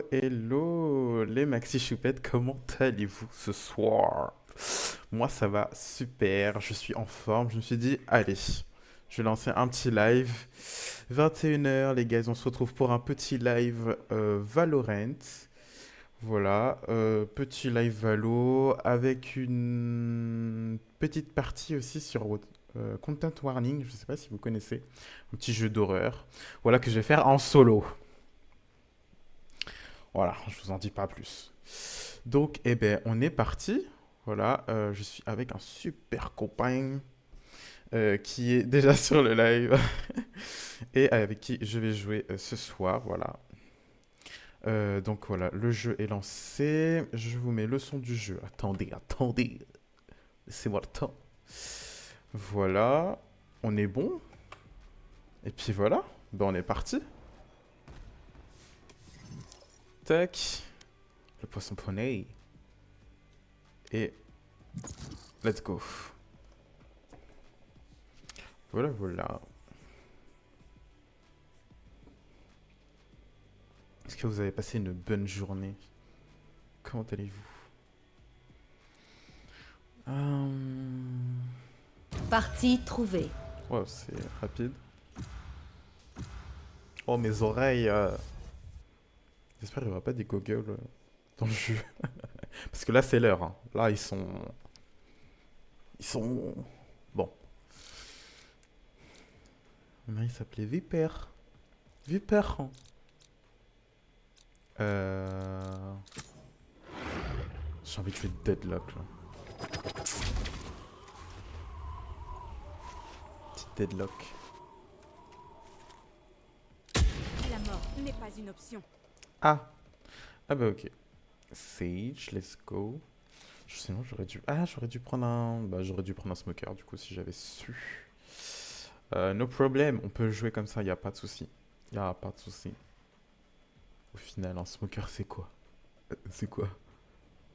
Hello les maxi choupettes, comment allez-vous ce soir? Moi ça va super, je suis en forme, je me suis dit allez, je vais lancer un petit live. 21 h les gars, on se retrouve pour un petit live Valorant. Voilà, petit live Valo avec une petite partie aussi sur Content Warning, je sais pas si vous connaissez, un petit jeu d'horreur. Voilà que je vais faire en solo. Voilà, je vous en dis pas plus. Donc, eh ben, on est parti. Voilà, je suis avec un super copain qui est déjà sur le live et avec qui je vais jouer ce soir. Voilà. Donc voilà, le jeu est lancé. Je vous mets le son du jeu. Attendez, attendez. Laissez-moi le temps. Voilà, on est bon. Et puis voilà, ben on est parti. Tac, le poisson poney. Et let's go. Voilà, voilà. Est-ce que vous avez passé une bonne journée? Comment allez-vous? Partie trouvée. Ouais, c'est rapide. Oh, mes oreilles. J'espère qu'il n'y aura pas des goggles dans le jeu. Parce que là, c'est l'heure. Hein. Là, ils sont... Bon. Il s'appelait Viper. Viper. Hein. J'ai envie de jouer Deadlock là. Petit Deadlock. La mort n'est pas une option. Ah. Ah bah ok. Sage, let's go. Sinon j'aurais dû... Ah j'aurais dû prendre un... Bah j'aurais dû prendre un smoker du coup si j'avais su. No problem, on peut jouer comme ça, y a pas de souci. Y a pas de souci. Au final, un smoker c'est quoi? C'est quoi?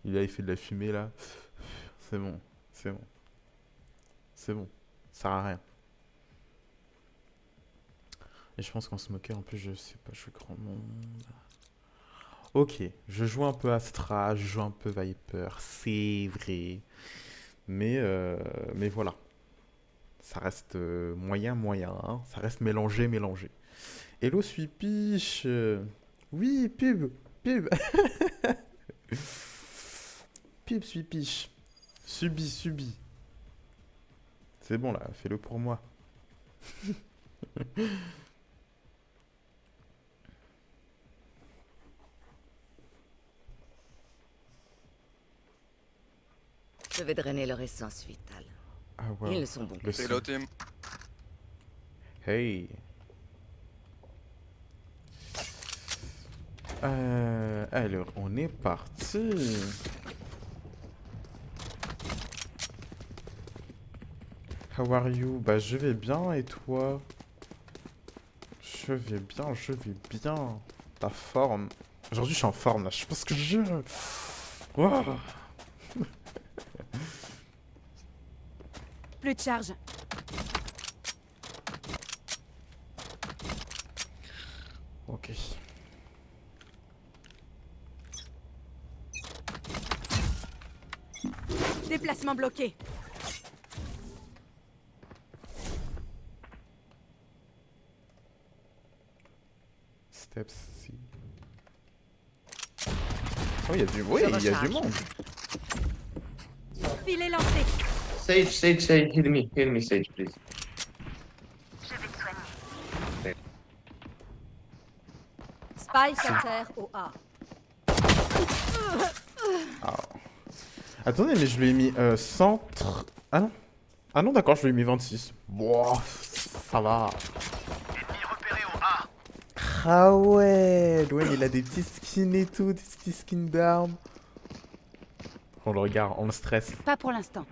Il fait de la fumée là. C'est bon, c'est bon. C'est bon, ça sert à rien. Et je pense qu'en smoker, en plus, je sais pas jouer grand monde. Ok, je joue un peu Astra, je joue un peu Viper, c'est vrai. Mais voilà. Ça reste moyen, moyen. Hein. Ça reste mélangé, mélangé. Hello, suis piche. Oui, pub, pub. Pub, suis piche. Subi, subi. C'est bon là, fais-le pour moi. Je vais drainer leur essence vitale. Ah wow. Ils sont bons. Hello team. Hey. Alors, on est parti. How are you? Bah, je vais bien et toi? Je vais bien, je vais bien. Ta forme. Aujourd'hui, je suis en forme là. Je pense que je. Wow. Plus de charge. Ok. Déplacement bloqué. Steps, si. Oh, il y a du... Oui, il y a du monde. Filet lancé. Sage, heal me, Sage, please. Spike à terre au A. Ah. Attendez, mais je lui ai mis centre... Ah non. Ah non, d'accord, je lui ai mis 26. Boah, ça va. Ah ouais, ouais, il a des petits skins et tout, des petits skins d'armes. On le regarde, on le stresse, Pas pour l'instant.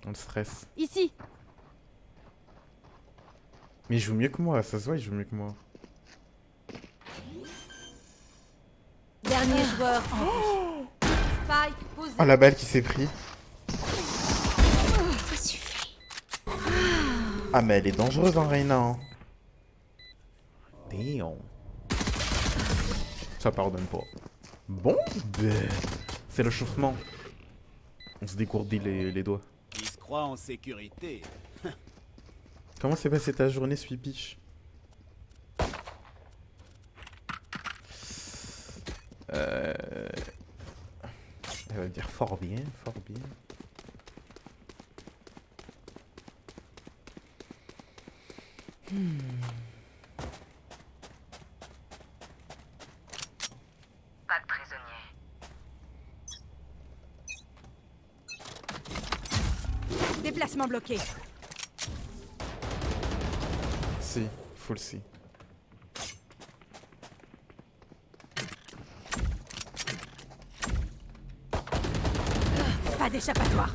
on le stresse. Ici. Mais il joue mieux que moi, ça se voit, il joue mieux que moi. Dernier joueur en vie. Spike posé. Oh, la balle qui s'est pris. Ça suffit. Ah, mais elle est dangereuse, hein, Reyna. Hein. Damn. Ça pardonne pas. Bon, ben, c'est le chauffement. On se dégourdit les doigts. Il se croit en sécurité. Comment s'est passée ta journée, Sweepish? Elle va dire fort bien, fort bien. Pas de prisonniers. Déplacement bloqué. Si, full si. Pas d'échappatoire.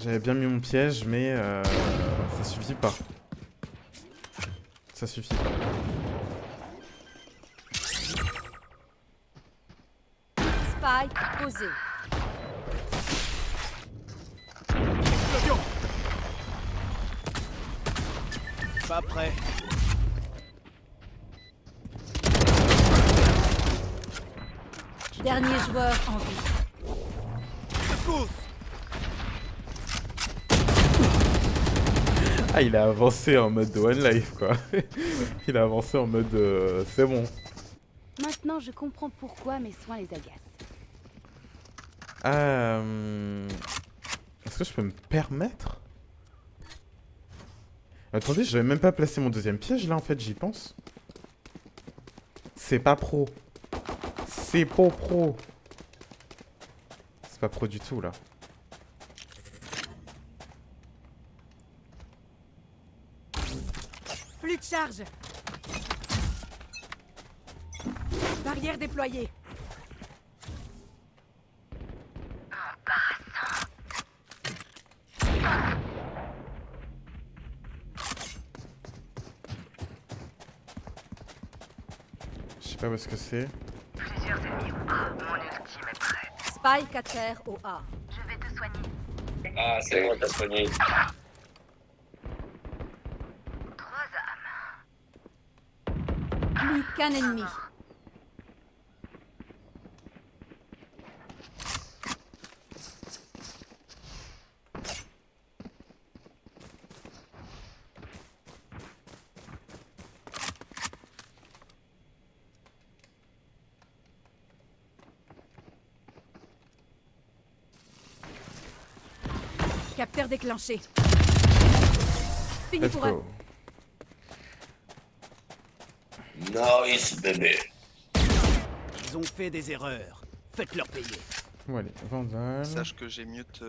J'avais bien mis mon piège, mais ça suffit pas. Ça suffit pas. Spike posé. Explosion. Pas prêt. Dernier joueur en vie. Secousse. Ah, il a avancé en mode one life, quoi. Il a avancé en mode c'est bon. Maintenant, je comprends pourquoi mes soins les agacent. Est-ce que je peux me permettre? Attendez, je vais même pas placer mon deuxième piège là, en fait, j'y pense. C'est pas pro. C'est pas pro. C'est pas pro du tout là. Plus de charge. Barrière déployée. Je sais pas où est-ce que c'est. Plusieurs ennemis ou pas. Mon ultime est prêt. Spike à terre au A. Je vais te soigner. Ah, c'est moi qui a soigné. 3 âmes. Plus qu'un ennemi. Capteur déclenché. Fini Let's pour eux. go. Nice, bébé. Ils ont fait des erreurs. Faites-leur payer. Bon, allez, Vandal. Sache que j'ai mute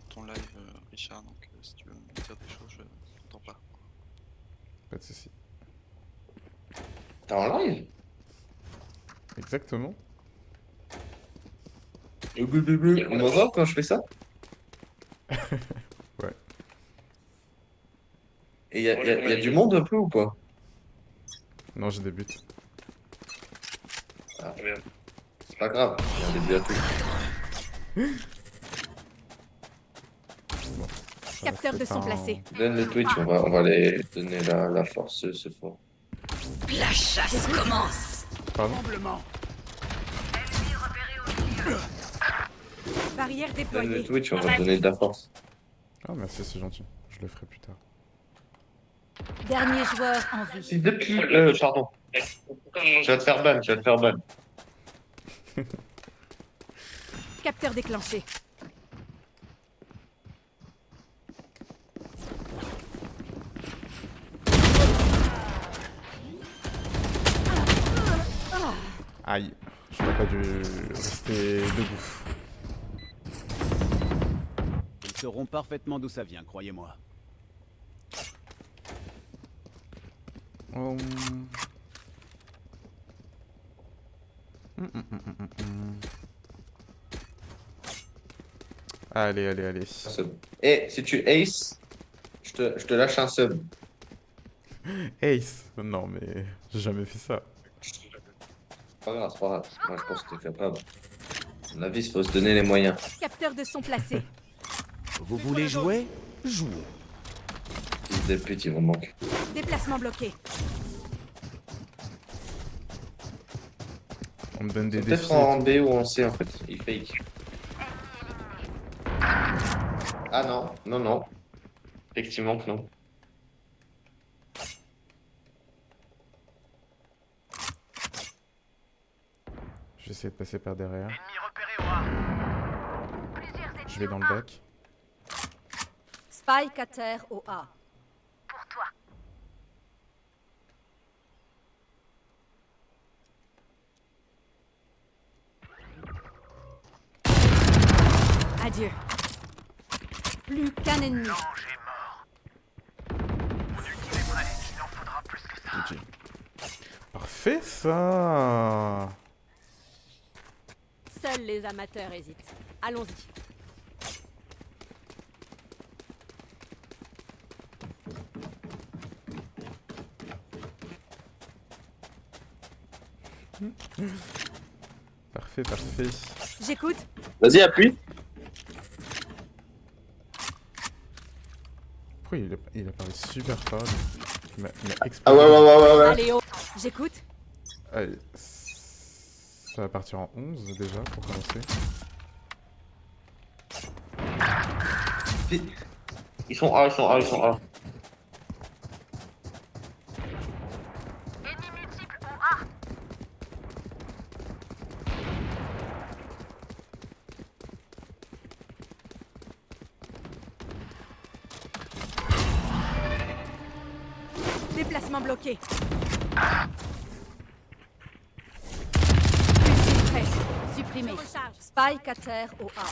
ton live, Richard, donc si tu veux me dire des choses, je t'entends pas. Pas de soucis. T'es en live? Exactement. On m'entend quand je fais ça? Ouais. Et y a du monde un peu ou pas? Non, je débute. Ah, c'est pas grave, j'ai un début à tout. Bon, ça Capteur fait de son un- placé. Donne le Twitch, on va les donner la force ce fort. La chasse commence. Pardon? Tremblement. Ennemi repéré au milieu. Barrière Donne le déployée. Twitch, on va donner de la force. Ah, merci, c'est gentil. Je le ferai plus tard. Dernier joueur en vie. C'est depuis... pardon. Je vais te faire ban, je vais te faire ban. Capteur déclenché. Aïe, j'aurais pas dû rester debout. Ils sauront parfaitement d'où ça vient, croyez-moi. Hum. Allez, allez, allez. Sub. Et si tu ace, je te lâche un sub. Ace. Non, mais j'ai jamais fait ça. C'est pas grave, c'est pas grave. Moi, je pense que t'es capable. À mon avis, il faut se donner les moyens. Capteur de son placé. Vous voulez jouer? Jouez. Fils de pute, ils vont me manquer. Déplacement bloqué. On me donne des défis. Peut-être en B ou en C en fait. Il fake. Ah non, non, non. Effectivement que non. J'essaie de passer par derrière. Ennemi repéré au A. Plusieurs ennemis Je vais dans au le A. bac. Spike à terre au A. Pour toi. Adieu. Plus qu'un ennemi. L'ange est mort. Mon ultime est prêt. Il en faudra plus que ça. GG. Parfait ça. Seuls les amateurs hésitent. Allons-y. Parfait, parfait. J'écoute. Vas-y, appuie. Pourquoi il a parlé super fort lui. Il m'a Ah explosé. ouais. Allez, oh. J'écoute. Allez, ça va partir en 11 déjà pour commencer. Ils sont A, ils sont A, ils sont A. Ennemi multiple au A. Déplacement bloqué. Prêt. Supprimé. Recharge. Spike à terre au A.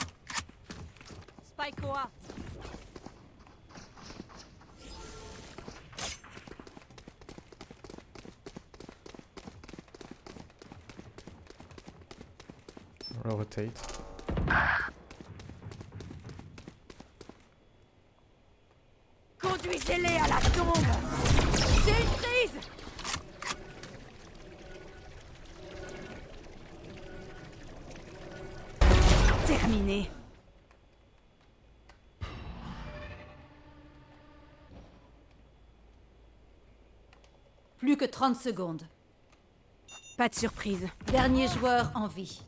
Spike au A. Rotate. Conduisez-les à la tombe. J'ai une prise. Terminé. Plus que 30 secondes. Pas de surprise. Dernier joueur en vie.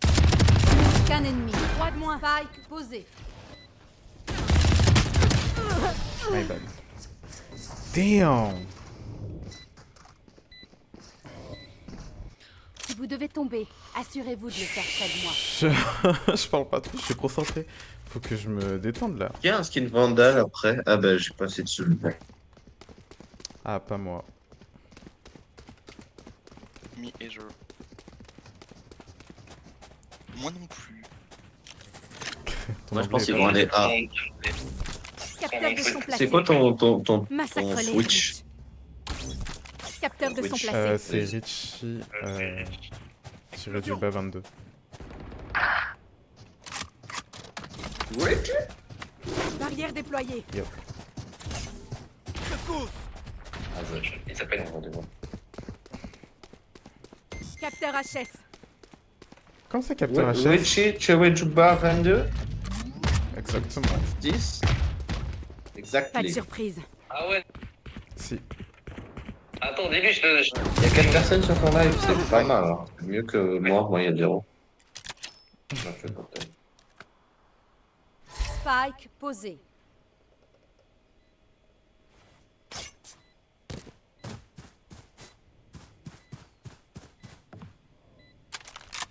Plus qu'un ennemi. 3 de moins. Spike posé. My bad. Damn. Si vous devez tomber, assurez-vous de le faire près de moi. Je parle pas trop, je suis concentré. Faut que je me détende là. Il y a un skin Vandal après. Ah bah j'ai passé dessus. Ah, pas moi. Mi et je. Moi non plus. Ton Moi je pense anglais qu'ils est vont pas aller A. Capteur de son placé. C'est quoi ton Massacre les switch? riches. Capteur de son Switch. placé. C'est Richie tiré du bas 22. Barrière déployée. Yep. Ah, il s'appelle Capteur HS. Comment ça capteur HS? Richie, tiré du bas 22. Exactement. 10. Pas de Exactly. surprise. Ah ouais. Si. Attends, au début, il y a 4 personnes sur ton live, c'est pas mal. Hein. Mieux que moi il y a 0. Spike posé.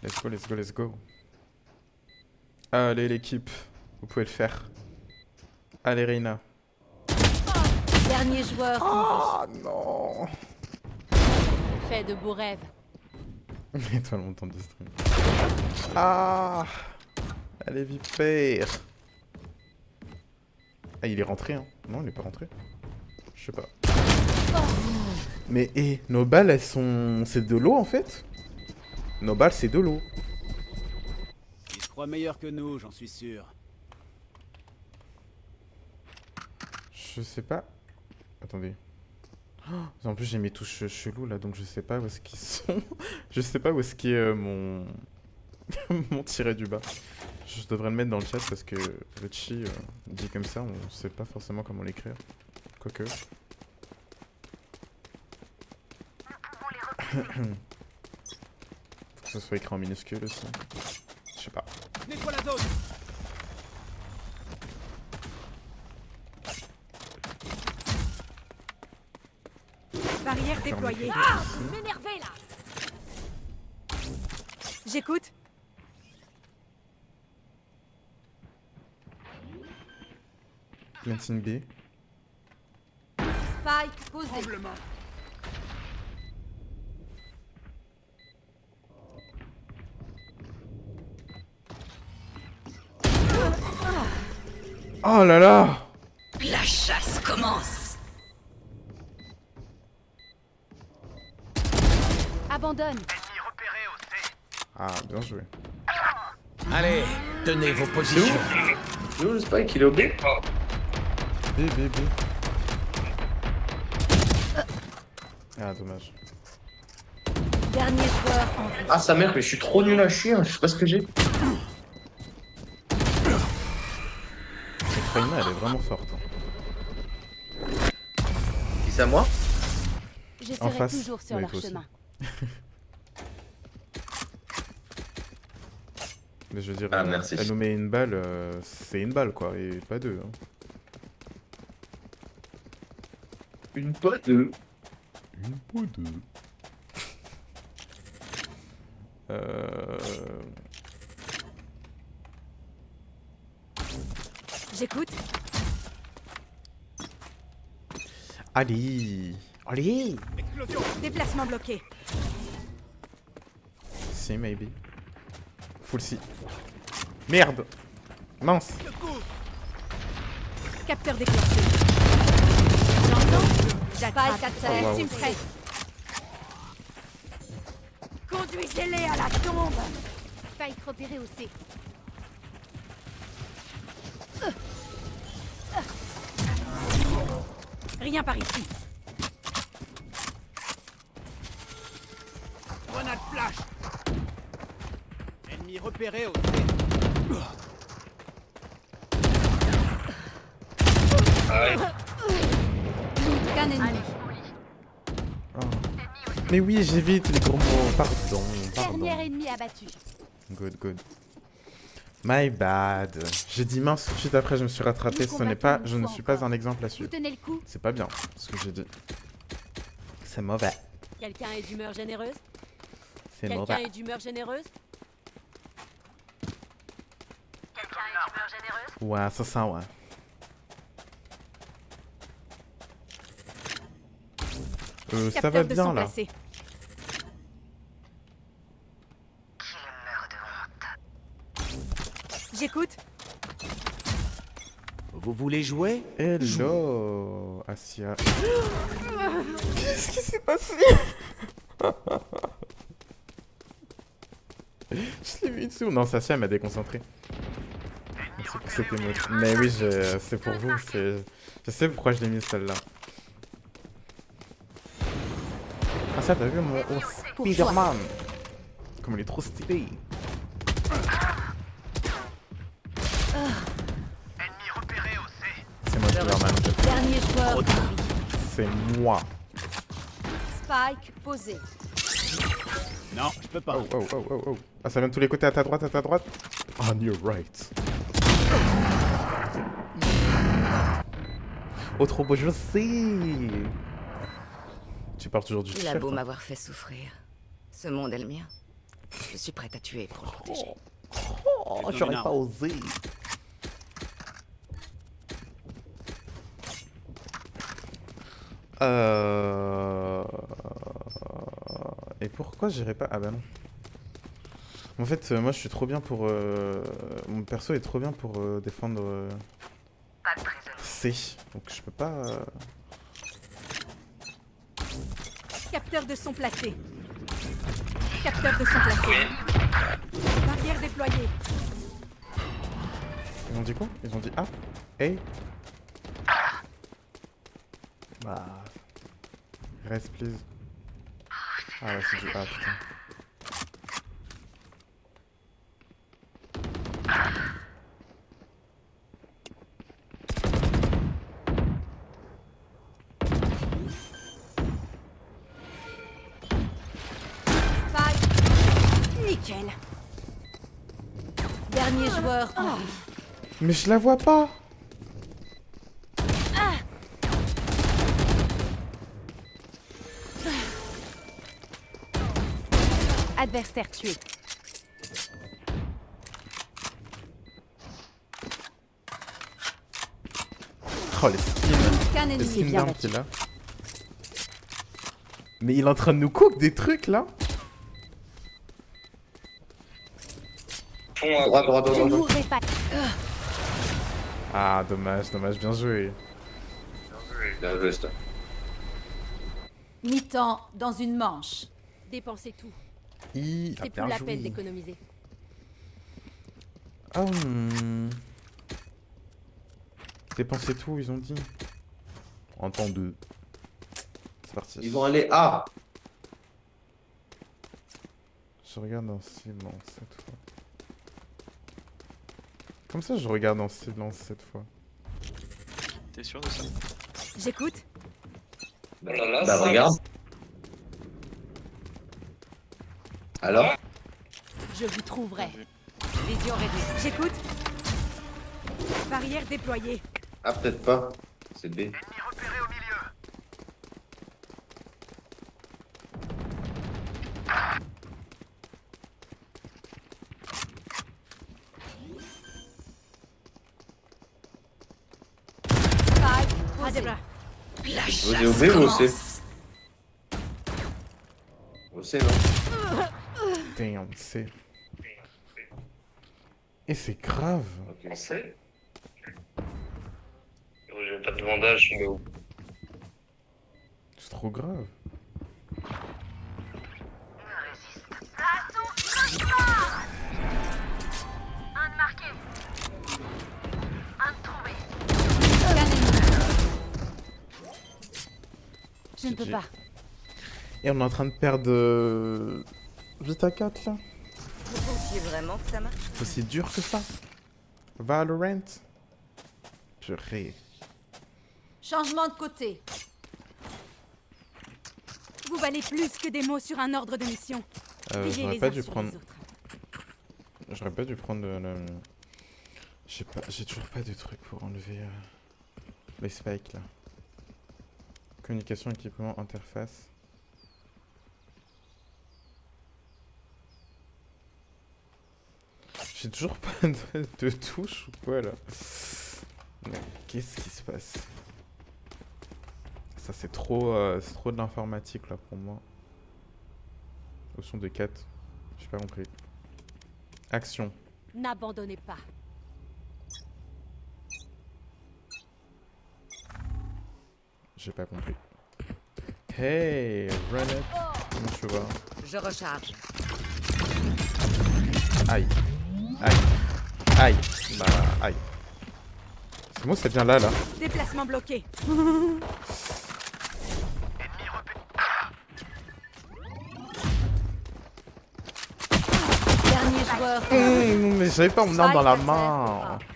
Let's go, let's go, let's go. Allez l'équipe, vous pouvez le faire. Allez Reina. Dernier joueur en Ah non. fait de beaux rêves. Étoile montante de stream. Ah. Allez Viper. Ah il est rentré hein. Non il est pas rentré. Je sais pas. Mais nos balles elles sont... C'est de l'eau en fait. Nos balles c'est de l'eau. Ils se croient meilleurs que nous, j'en suis sûr. Je sais pas. Attendez. Oh, en plus j'ai mes touches cheloues là donc je sais pas où est-ce qu'ils sont. Je sais pas où est-ce qu'est mon... mon tiré du bas. Je devrais le mettre dans le chat parce que le chi dit comme ça, on sait pas forcément comment l'écrire. Quoique. Faut que ce soit écrit en minuscule aussi. Je sais pas. Nettoie la zone. Barrière déployée. Ah, m'énerver là. J'écoute. Planting B. Spike posé. Tremblement. Oh là là! La chasse commence. Abandonne. Ennemi repéré au C. Ah, bien joué. Allez, tenez vos positions. Il est où le spike? Il est au B? B, B, B. Ah, dommage. Dernier joueur en vie. Ah sa mère, mais je suis trop nul à chier, hein, je sais pas ce que j'ai. Cette Reyna, elle est vraiment forte. Hein. Qui c'est à moi? Je En serai face. toujours sur Oui, leur toi aussi. chemin. Mais je veux dire, Ah, merci. elle nous met une balle, c'est une balle quoi, et pas deux. Hein. Une pote de... Une ou deux. J'écoute. Allez! Allez! Explosion. Déplacement bloqué. Si, maybe. Full C. Merde! Mince! Secours. Capteur déclenché. J'entends. Spike à terre. Oh, wow. Team prêt. Conduisez-les à la tombe. Spike repéré au C. Rien par ici. Grenade flash. Ennemi repéré au C. Qu'un ennemi. Oh. Mais oui, j'évite les gros mots. Pardon, pardon. Dernier ennemi abattu. Good, good. My bad. J'ai dit mince tout de suite après, je me suis rattrapé. Nous Ce n'est pas, combattons je ne une suis fois pas un exemple à Vous suivre. tenez le coup. C'est pas bien ce que j'ai dit. C'est mauvais. Quelqu'un est d'humeur généreuse? C'est Quelqu'un mauvais. est d'humeur généreuse? Quelqu'un est d'humeur généreuse? Ouais, ça sent, ouais. Ça va Capteur de bien son là. placé. Qu'il meurt de honte. J'écoute. Vous voulez jouer? Hello, Asia. Qu'est-ce qui s'est passé? Je l'ai mis dessous. Non, Sasia m'a déconcentré. C'est pour cette émote. Mais oui, c'est pour vous. Je sais pourquoi je l'ai mis celle-là. Ah ça, t'as vu mon Spider-Man? Comme il est trop stylé. Ennemi repéré au C. C'est moi Spider-Man. Dernier joueur en vie. C'est moi. Spike posé. Non, je peux pas. Oh, oh, oh, oh, oh. Ah, ça vient de tous les côtés à ta droite, à ta droite. On your right. Oh, trop beau, je sais. Tu parles toujours du Il a chef. beau hein. m'avoir fait souffrir. Ce monde est le mien. Je suis prête à tuer pour le protéger. Oh, j'aurais pas osé. Et pourquoi j'irais pas... Ah bah non. En fait, moi je suis trop bien pour... Mon perso est trop bien pour défendre Pas de prisonnier. C. Donc je peux pas... Capteur de son placé. Capteur de son placé. Barrière déployée. Ils ont dit quoi? Ils ont dit A? A? Bah... Reste please. Ah ouais, c'est du A, putain. Nickel. Dernier joueur en vie. Mais je la vois pas. Adversaire tué. Oh, les skins. Qu'un Les ennemi. skins bien d'armes battu. qu'il a. Mais il est en train de nous cook des trucs là. Fond à Droit, droit, droit, Je droit. mourrai pas. Ah, dommage, dommage, bien joué. Bien joué, ça. Mi-temps dans une manche. Dépensez tout. Il a C'est bien plus la joué. peine d'économiser. Ah, Dépensez tout, ils ont dit. En temps 2. C'est parti. Ils vont aller A. Je regarde en silence cette fois. Comme ça, je regarde en silence cette fois. T'es sûr de ça? J'écoute. Bah regarde. Alors? Je vous trouverai. Bien vu. Vision réduite. J'écoute. Barrière déployée. Ah, peut-être pas. C'est B. Ennemi repéré au milieu. À des bras. Vous êtes au B ou au C? Au C, non? Damn, c'est. Et c'est grave. Ok. Français. J'ai pas de bandage, mais où? C'est trop grave. Un de marqué. Un de trouvé. Qu'un ennemi. Je ne peux GG. pas. Et on est en train de perdre 8 à 4 là. Vous pensiez vraiment que ça marche? C'est aussi dur que ça. Valorant. Purée. Changement de côté. Vous valez plus que des mots sur un ordre de mission. Veillez J'aurais les pas uns dû sur prendre. les autres. J'aurais pas dû prendre le. J'ai toujours pas de truc pour enlever les spikes là. Communication, équipement, interface. J'ai toujours pas de touche ou quoi là. Mais qu'est-ce qui se passe? Ça c'est trop de l'informatique là pour moi. Option de quête. J'ai pas compris. Action. N'abandonnez pas. J'ai pas compris. Hey, run it. Comment tu vas? Je recharge. Aïe. Aïe. Aïe. Bah, aïe. C'est moi, ça vient là, là. Déplacement bloqué. Dernier joueur. Mais j'avais pas mon arme dans la Spike main. attaque.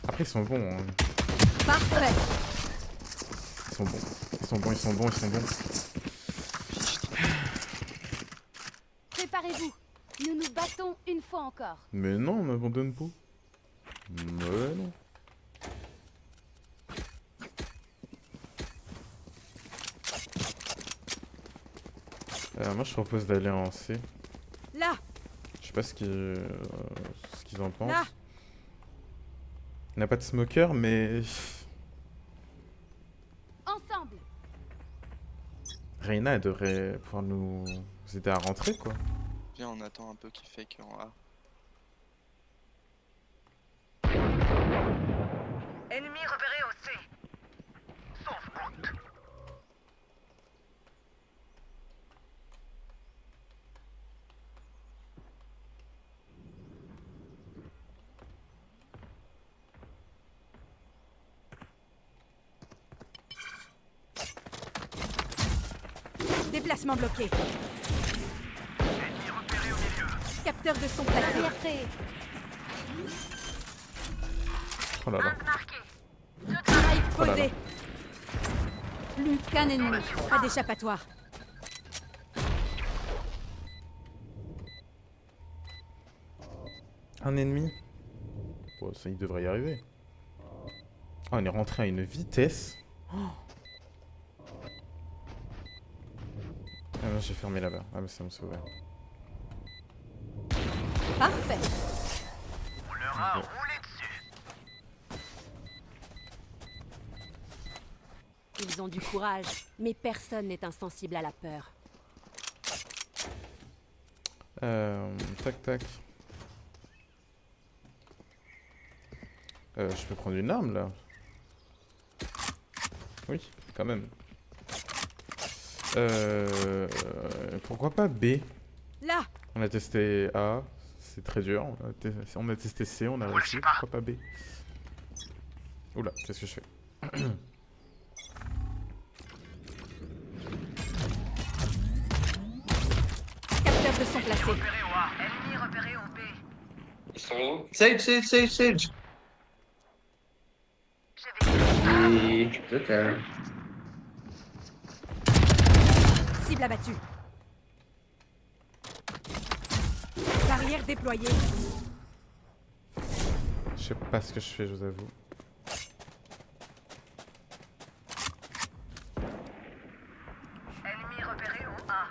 Après, ils sont bons. Hein. Parfait. Ils sont bons. Ils sont bons, ils sont bons, ils sont bons. Préparez-vous. Nous nous battons une fois encore. Mais non, on m'abandonne pas. Mais non. Moi, je propose d'aller en C. Là. Je sais pas ce qu'ils en pensent. Là. Il n'a pas de smoker, mais Ensemble. Reyna, elle devrait pouvoir nous aider à rentrer, quoi. Viens, on attend un peu qu'il fake en A. Ennemi repéré au C. Sauf route. Déplacement bloqué. Ennemi repéré au milieu. Capteur de son placé. Oh là là. Un de marqué. Spike Oh là là. posé. Plus qu'un ennemi. Pas d'échappatoire. Un ennemi. Bon, ça, il devrait y arriver. Ah, on est rentré à une vitesse. Oh. Ah non, j'ai fermé là-bas. Ah, mais ça me sauve. Parfait. On leur a roulé dessus. Ils ont du courage, mais personne n'est insensible à la peur. Tac, tac. Je peux prendre une arme, là? Oui, quand même. Pourquoi pas B? Là! On a testé A, c'est très dur. On a testé C, on a réussi. Pourquoi pas B? Oula, qu'est-ce que je fais? Capteur de son placé. Repéré au A. Ennemi repéré au B. Ils sont où? Sage, Sage, Sage, Sage. Et... je t'aime. Cible abattue. Barrière déployée. Je sais pas ce que je fais, je vous avoue. Ennemi repéré au A.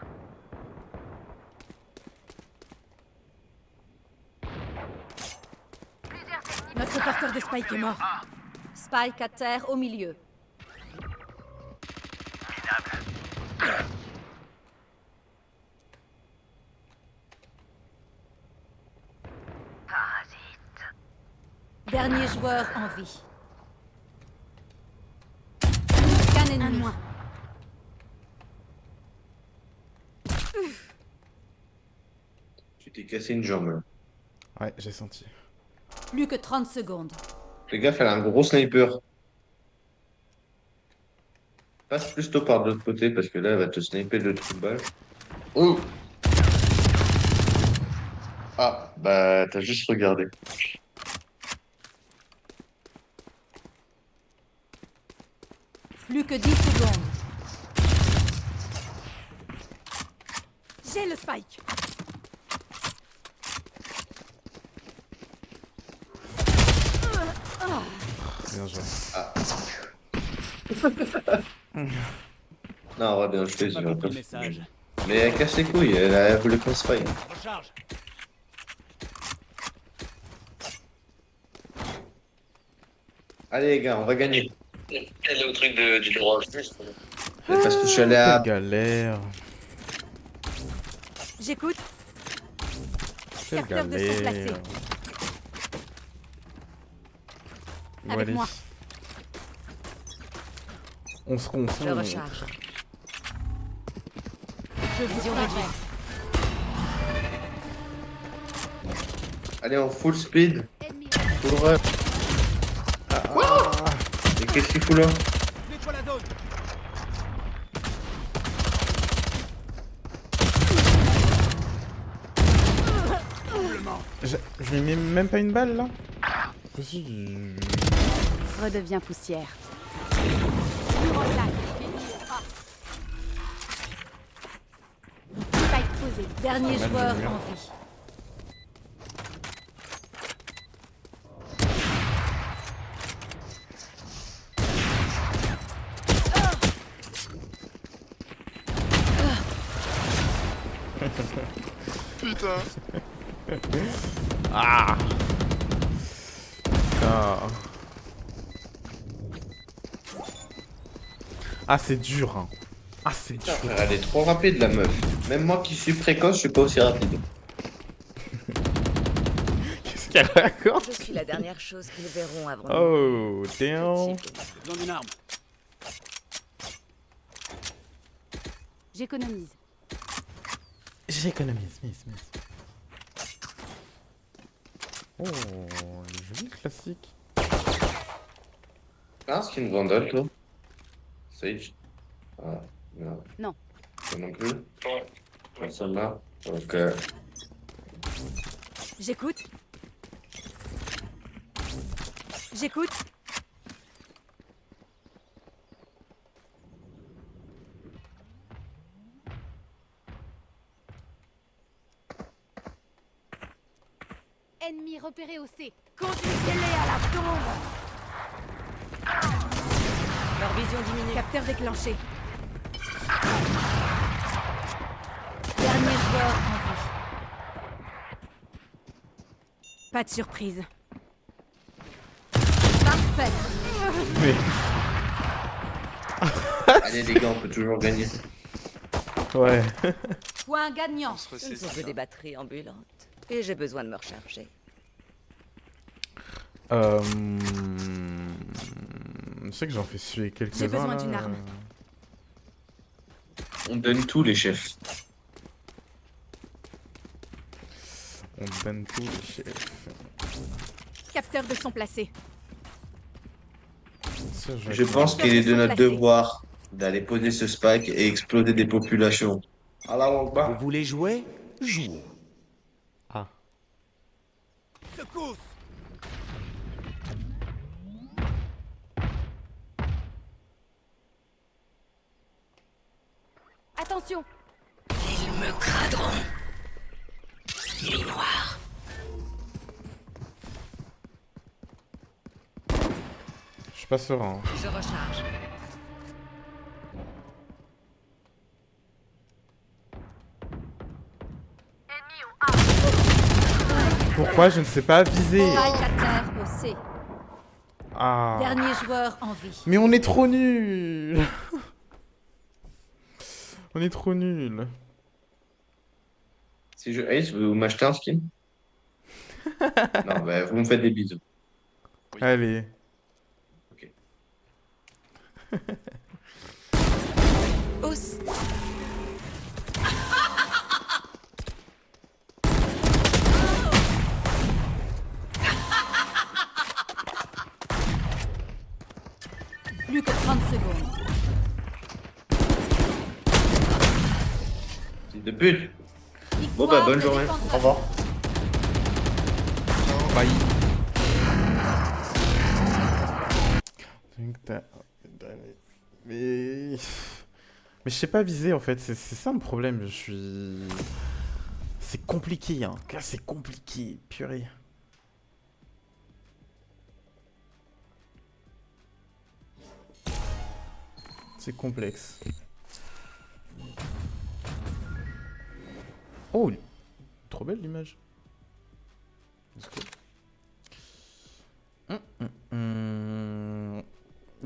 Plusieurs ennemis. Notre porteur de Spike est mort. Spike à terre au milieu. Parasite. Dernier joueur en vie. Qu'un ennemi. moins. Tu t'es cassé une jambe là. Ouais, j'ai senti. Plus que 30 secondes. Fais gaffe, elle a un gros sniper. Passe plus tôt par de l'autre côté parce que là, elle va te sniper de trous de balle. Oh! Ah, bah, t'as juste regardé. Plus que 10 secondes. J'ai le spike. Bien joué. Non, on va bien jouer, J'ai pas compris le message. Mais elle casse les couilles, elle voulait qu'on se faille. Recharge. Allez les gars, on va gagner. Elle est au truc du droit juste. Parce que je suis allé à... Quelle galère. J'écoute. Quelle Capteur de son placé. galère. Avec moi. On se confond. Je recharge. Je vision réduite. Allez en full speed, Ennemi. full run. Et qu'est-ce qu'il fout là? Nettoie la zone. Je lui mets même pas une balle là? Si. Redevient poussière. Spike posé. Dernier Pas mal de joueur mur. en vie. Putain. Ah. Putain. Ah, c'est dur. Hein. Ah, c'est dur. Frère, elle est trop rapide la meuf. Même moi qui suis précoce, je suis pas aussi rapide. Qu'est-ce qu'elle raconte? Je suis la dernière chose qu'ils verront avant Oh, damn. J'ai besoin d'une arme. J'économise. J'économise, Miss. Oh, le joli classique. Ah, c'est une vandale toi? Sage? Ah, non. Non. Toi non plus? Ouais. Personne là? Ok. J'écoute. J'écoute. Ennemi repéré au C. Conduisez-les à la tombe. Leur vision diminue. Capteur déclenché. Dernier joueur en vie. Pas de surprise. Parfait. Mais... Allez les gars, on peut toujours gagner. Ouais. Point gagnant. On se Je ne ressaisit. suis que des batteries ambulantes. Et j'ai besoin de me recharger. Je sais que j'en fais suer quelques-uns. J'ai besoin là. d'une arme. On donne tout les chefs. On donne tout les chefs. Capteur de son placé. Ça, Je pense qu'il est de notre devoir d'aller poser ce spike et exploser des populations. Alors, Vous voulez jouer? Jouons. Ah. Secousse. Attention. Ils me craderont. Nuit noire. Je suis pas serein. Je recharge. Pourquoi je ne sais pas viser? Spike à terre au C. Ah. Dernier joueur en vie. Mais on est trop nuls. On est trop nuls. Si je Ace, vous m'achetez un skin? Non, bah, vous me faites des bisous. Allez. Ok. Hausse. Plus que 30 secondes. Fils de pute. Bon Victoire bah bonne des journée. défenseurs. Au revoir. Bye. Mais... Mais je sais pas viser en fait, c'est ça le problème, je suis... C'est compliqué, hein. Là, c'est compliqué, purée. C'est complexe. Oh, trop belle l'image. Let's go.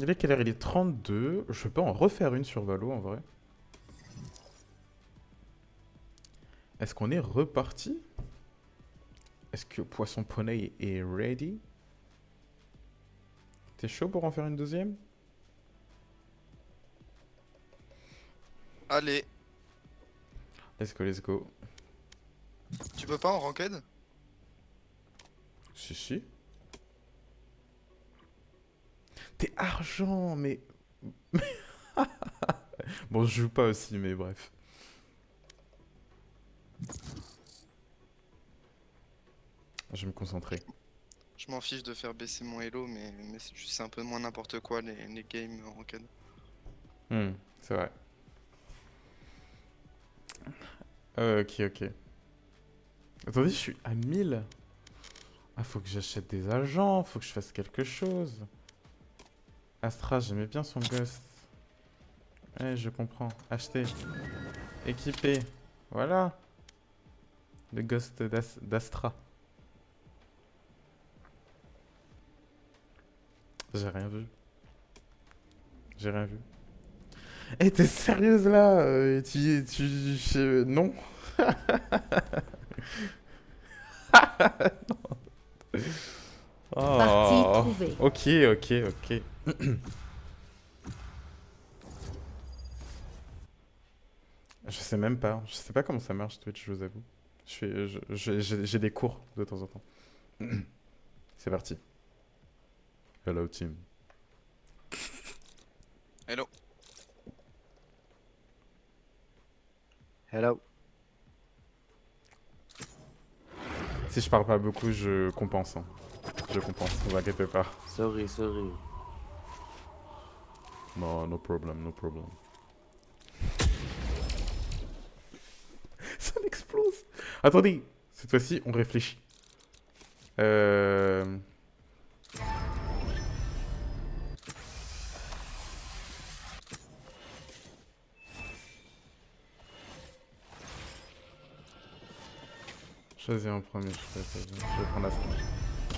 Il est quelle heure? Il est 32. Je peux en refaire une sur Valo en vrai. Est-ce qu'on est reparti? Est-ce que Poisson Poney est ready? T'es chaud pour en faire une deuxième? Allez, Let's go, let's go. tu peux pas en ranked? Si, si. T'es argent, mais... Bon, je joue pas aussi, mais bref. Je vais me concentrer. Je m'en fiche de faire baisser mon elo, mais c'est un peu moins n'importe quoi les games en ranked. C'est vrai. Ok, ok. Attendez, je suis à 1000. Ah, faut que j'achète des agents, faut que je fasse quelque chose. Astra, j'aimais bien son ghost. Ouais, je comprends. Acheter. Équiper. Voilà. Le ghost d'Astra. J'ai rien vu. J'ai rien vu. Eh, t'es sérieuse là? Non. Non. Oh. Partie trouvée. Ok, ok, ok. Je sais même pas. Je sais pas comment ça marche Twitch, je vous avoue. J'ai des cours de temps en temps. C'est parti. Hello team. Hello. Hello. Si je parle pas beaucoup, je compense. Hein. Je compense, ne vous inquiétez pas. Sorry, sorry. Non, no problem, no problem. Ça m'explose. Attendez, cette fois-ci, on réfléchit. Euh... Choisis un premier, je vais prendre la fin.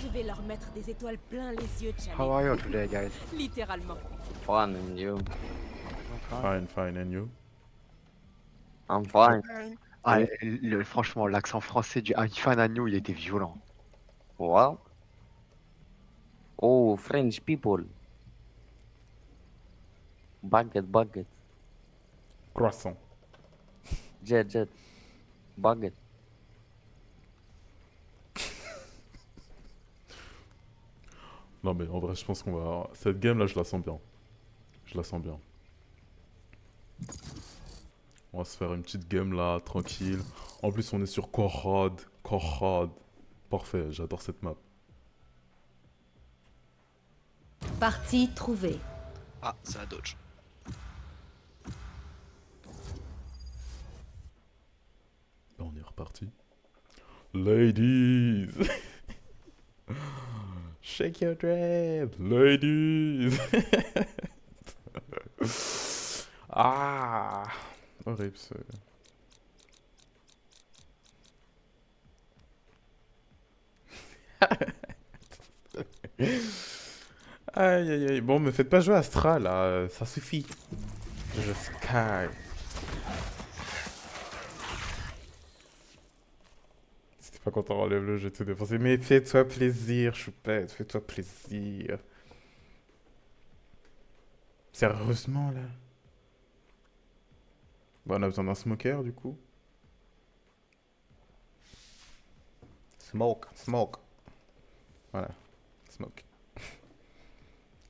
Je vais leur mettre des étoiles plein les yeux, Charlie. How are you today, guys? Littéralement. Fine, and you? Fine, fine, and you? I'm fine. Ah, franchement, l'accent français du I'm fine and you, il était violent. What? Oh, French people. Baguette, baguette. Croissant. Jet, jet. Baguette. Non mais en vrai, je pense qu'on va... Cette game là, je la sens bien. Je la sens bien. On va se faire une petite game là, tranquille. En plus, on est sur Korad. Korad. Parfait, j'adore cette map. Partie trouvée. Ah, c'est à dodge. Ben, on est reparti. Ladies! Shake your dread, ladies! Ah! Horrible ce... Aïe aïe aïe. Bon, me faites pas jouer Astra là, ça suffit. Je Sky. Si t'es pas content, enlève le jeu, tout dépensé. Mais fais-toi plaisir, choupette, fais-toi plaisir. Sérieusement là? Bon, on a besoin d'un smoker du coup. Smoke, smoke. Voilà, smoke.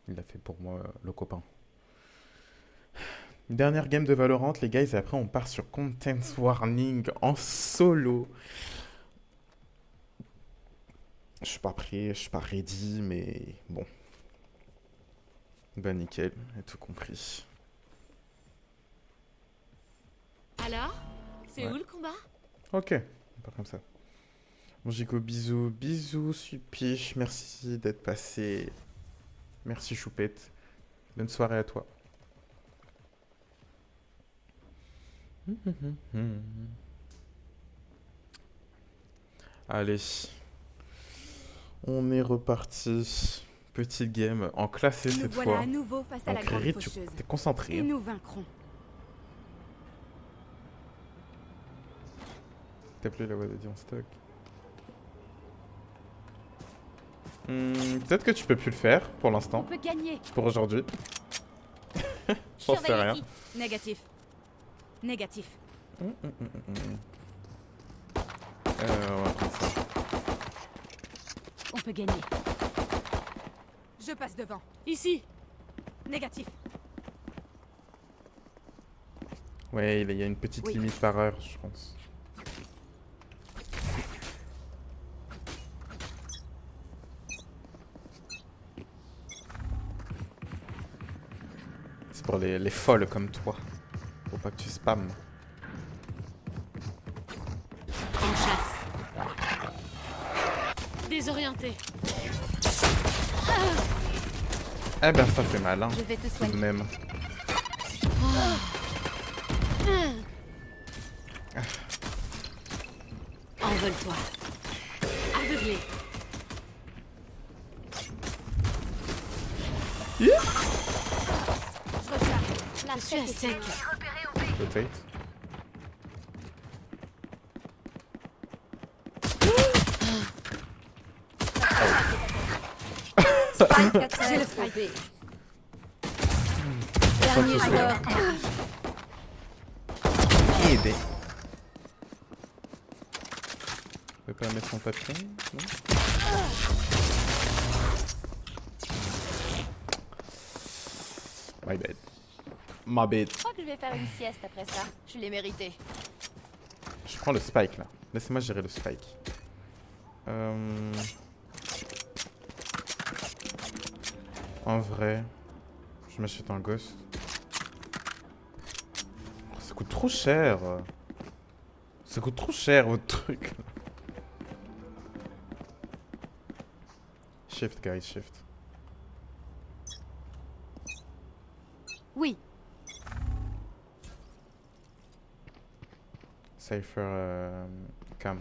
Il l'a fait pour moi, le copain. Dernière game de Valorant, les guys, et après on part sur Content Warning en solo. Je suis pas prêt, je suis pas ready, mais bon. Bah nickel, j'ai tout compris. Alors, c'est Ouais. où le combat? Ok, pas comme ça. Bon Gico, bisous, bisous, Supiche, merci d'être passé. Merci Choupette. Bonne soirée à toi. Allez. On est reparti. Petite game en classé Nous cette voilà fois. à nouveau face à la Donc grande Riri, tu faucheuse. t'es concentré. Et Hein. nous vaincrons. T'as plus la voix dédiée en stock. Peut-être que tu peux plus le faire pour On l'instant. peut gagner. Pour aujourd'hui. J'en sais rien. ici. Négatif. Négatif. On va prendre ça. On peut gagner. Je passe devant. Ici. Négatif. Ouais, il y a une petite Oui. limite par heure, je pense. C'est pour les folles comme toi. Faut pas que tu spammes. En chasse. Désorienté. Eh ben, ça fait mal, hein. Je vais te Tout de soigner. même. Envole-toi. Aveuglé. Je recharge. La Je suis à sec. Peut-être. J'ai le spike. Dernier joueur. Aider. On peut pas mettre son patron, non? My bad. My bad. Je crois que je vais faire une sieste après ça. Je l'ai mérité. Je prends le spike là. Laissez-moi gérer le spike. En vrai, je m'achète un ghost. Oh, ça coûte trop cher. Ça coûte trop cher votre truc. Shift, guys, shift. Oui. Cypher, cam.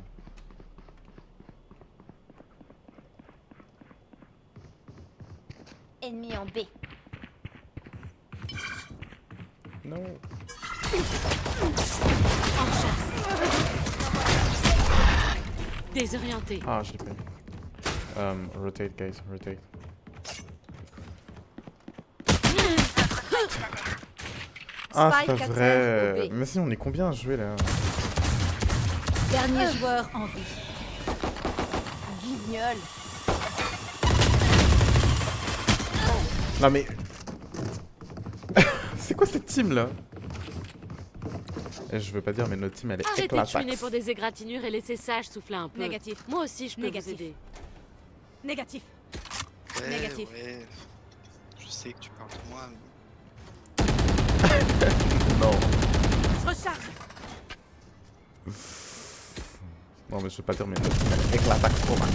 Ennemi en B. Non. Désorienté. Ah, je l'ai pas eu. Rotate, guys, rotate. Ah, c'est pas Spike à terre, vrai. au B. Mais si, on est combien à jouer là? Dernier joueur en vie. Guignol. Non mais... c'est quoi cette team là? Je veux pas dire mais notre team elle est Arrêtez de éclataxe. chouiner pour des égratignures et laissez Sage souffler un peu. Négatif. Moi aussi, je peux Négatif. vous aider. Négatif. Ouais, Négatif. ouais. Je sais que tu parles de moi, mais... Non. Je recharge. Non mais je veux pas dire mais notre team elle est éclataxe pour moi.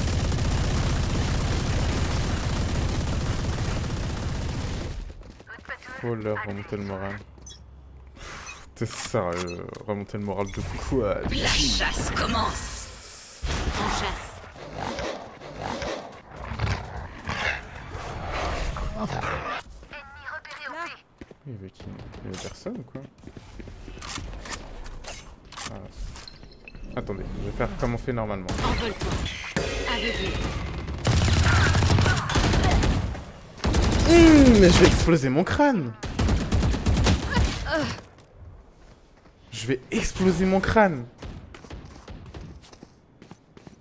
Faut leur remonter le moral. T'es sérieux, remonter le moral de quoi? La chasse commence. En chasse. Il y avait qui? Il y avait personne ou quoi? Ah. Attendez, je vais faire comme on fait normalement. Envole-toi. Aveuglé. Mais je vais exploser mon crâne! Je vais exploser mon crâne!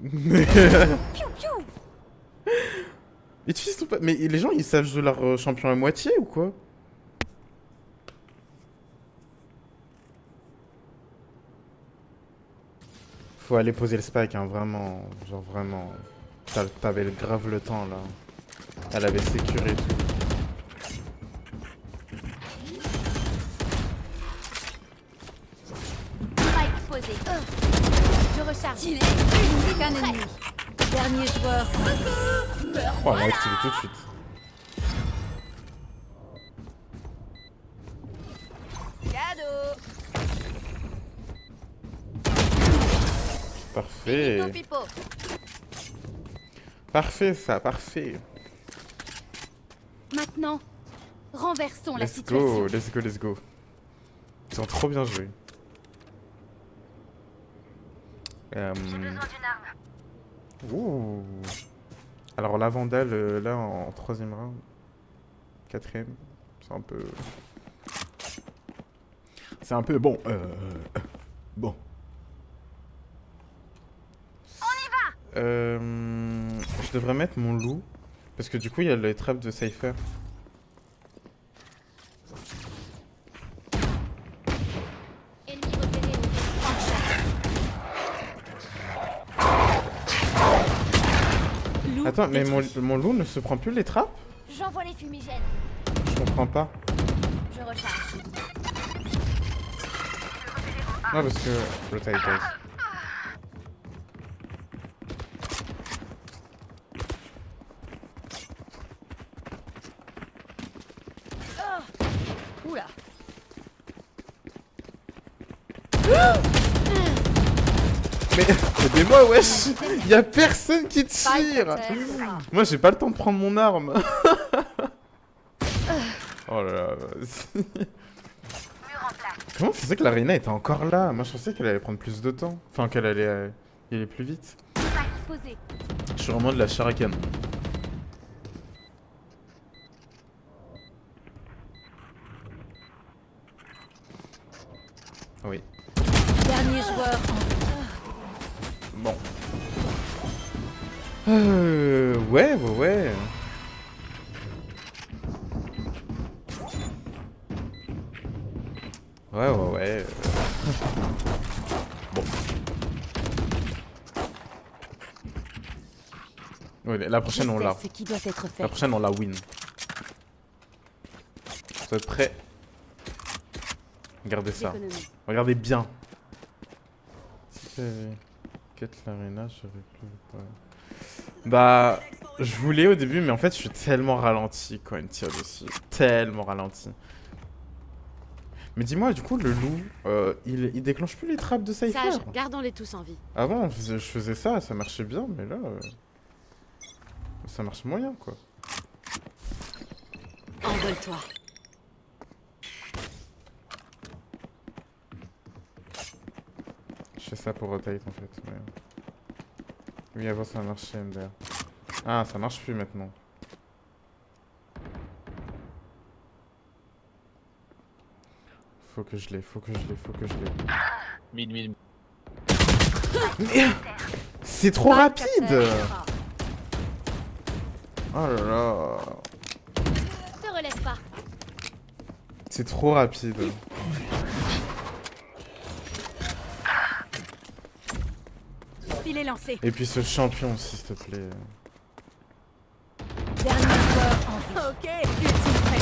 Mais... Les filles sont pas... Mais les gens ils savent jouer leur champion à moitié ou quoi? Faut aller poser le spike hein, vraiment. Genre vraiment. T'avais grave le temps là. Elle avait sécuré et tout. Spike posé. Je recharge. Qu'un ennemi. Dernier joueur en vie. Oh, on va activer tout de suite. Cadeau. Parfait. Pipo, pipo. Parfait ça, parfait. Maintenant, renversons la Let's situation. go, let's go, let's go. Ils ont trop bien joué. Ouh. Alors la Vandale, là en troisième round. Quatrième. C'est un peu... C'est un peu bon. Bon. Je devrais mettre mon loup. Parce que du coup, il y a les trappes de Cypher. Ennemi repéré. En chasse. Loup Attends, mais détruit. mon loup ne se prend plus les trappes? J'envoie les fumigènes. Je comprends pas. Je recharge. Non, parce que... Rotate, guys. Oula. Mais aidez-moi, wesh! Y'a personne qui Spike tire! à terre. Moi, j'ai pas le temps de prendre mon arme. Oh là là, vas-y. Comment tu sais que la Reina était encore là? Moi, je pensais qu'elle allait prendre plus de temps. Enfin, qu'elle allait y aller plus vite. Spike posé. Je suis vraiment de la Shuriken. Oui. Dernier joueur en vie. Bon. Ouais. Ouais. Bon. Ouais, la prochaine on l'a. Ce qui doit être fait. La prochaine on la win. Vous êtes prêts? Regardez ça. D'économie. Regardez bien. Si j'avais quête l'arena, j'aurais plus. Ouais. Bah, Je voulais au début, mais en fait, je suis tellement ralenti quand il me tire dessus. Tellement ralenti. Mais dis-moi, du coup, le loup, il déclenche plus les trappes de Cypher. Sage, gardons-les tous en vie. Avant, je faisais ça, ça marchait bien, mais là, ça marche moyen, quoi. Envole-toi. Je fais ça pour rotate, en fait. Mais... oui, avant, ça marchait, MDR. Ah, ça marche plus maintenant. Faut que je l'ai, faut que je l'ai, faut que je l'ai. Mid. C'est trop rapide! Oh là là! Te relève pas. C'est trop rapide. Filet lancé. Et puis ce champion aussi, s'il te plaît. Dernier joueur en vie. Ok, ultime prêt.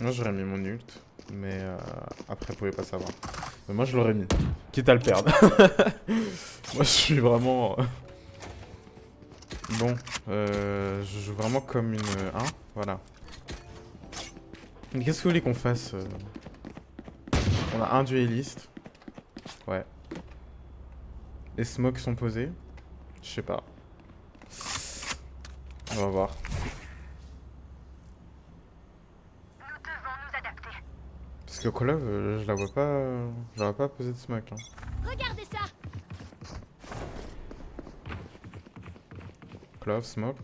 Moi j'aurais mis mon ult, mais après vous pouvez pas savoir. Mais moi je l'aurais mis, quitte à le perdre. Moi je suis vraiment... Bon, je joue vraiment comme une 1, voilà. Mais qu'est-ce que vous voulez qu'on fasse On a un dueliste. Ouais. Les smokes sont posés. Je sais pas. On va voir. Parce que Kolov, je la vois pas poser de smoke. Hein. Regardez ça. Clove, smoke.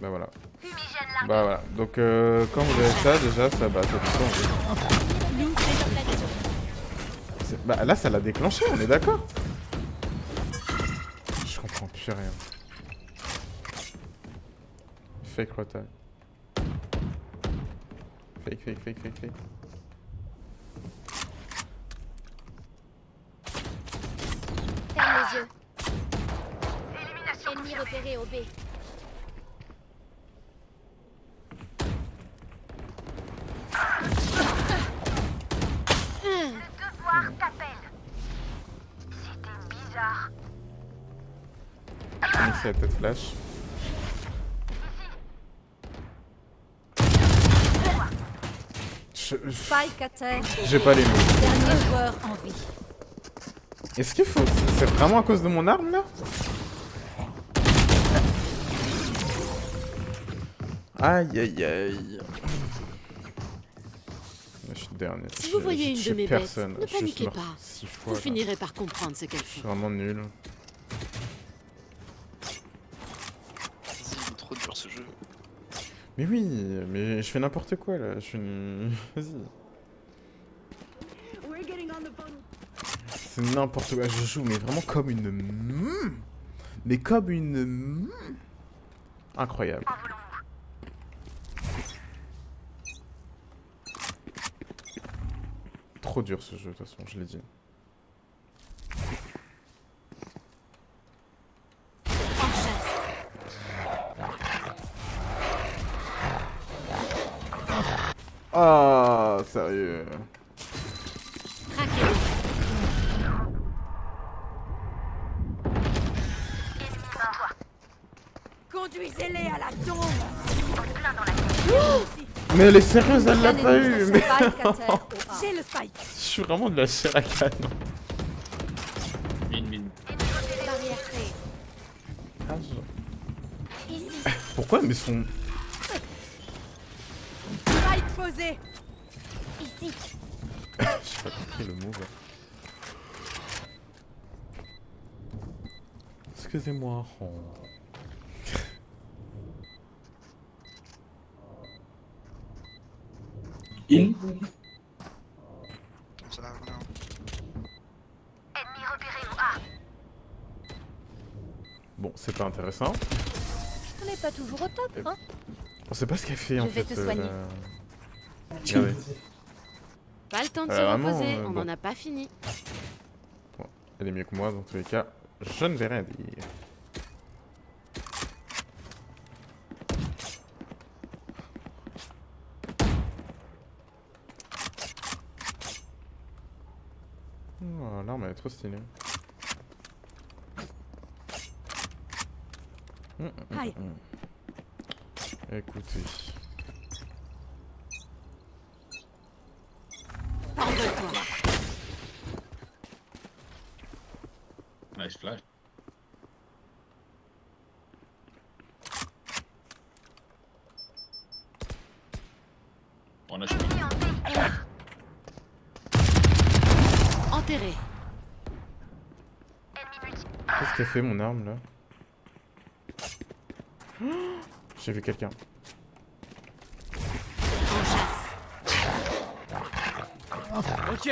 Bah voilà. Bah voilà. Donc quand vous avez ça, déjà, ça bat tout le temps. Bah là, ça l'a déclenché, on est d'accord? Je comprends plus rien. Fake rotate. Fake. Ferme les yeux. Ennemi repéré au B. Le devoir t'appelle. C'était bizarre. C'est la tête flash. Spike à terre. J'ai pas les mots. Dernier joueur en vie. Est-ce qu'il faut... C'est vraiment à cause de mon arme là? Aïe aïe aïe. Je suis le dernier. Si vous voyez une de mes bêtes, personne. ne paniquez pas. 6 fois, Vous là. finirez par comprendre ce qu'elles Je suis font. vraiment nul. Vas-y, il est trop dur ce jeu. Mais oui, mais je fais n'importe quoi là. Je suis une... Vas-y. C'est n'importe quoi. Je joue mais vraiment comme une... Mais comme une... Incroyable. Trop dur ce jeu de toute façon, je l'ai dit. Ah, sérieux. Conduisez-les à la tombe. Mais elle est sérieuse, elle l'a pas eu. Mais... J'ai le spike. Je suis vraiment de la chair à canon. Mid. Barrière créée. Ah, pourquoi mais son... Spike posé. Ici. J'ai pas compris le move. Excusez-moi. Oh. Ça va venir. Ennemi repéré au A. Bon, c'est pas intéressant. On n'est pas toujours au top, hein. On sait pas ce qu'elle fait en Je vais fait. te soigner. Regardez. Pas le temps de se Vraiment, reposer, on bon. n'en a pas fini. Bon, elle est mieux que moi dans tous les cas. Je ne vais rien dire. l'arme, elle est trop stylée. Aïe. Écoutez. Envole-toi. Nice flash. On a choisi. Enterré. Qu'est-ce qu'elle fait mon arme là? J'ai vu quelqu'un. En chasse. Ok,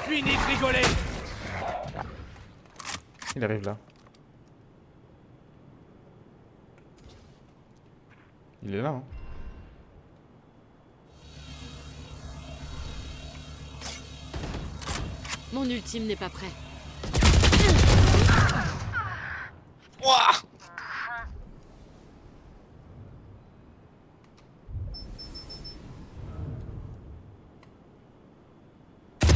fini de rigoler. Il arrive là. Il est là, hein. Mon ultime n'est pas prêt.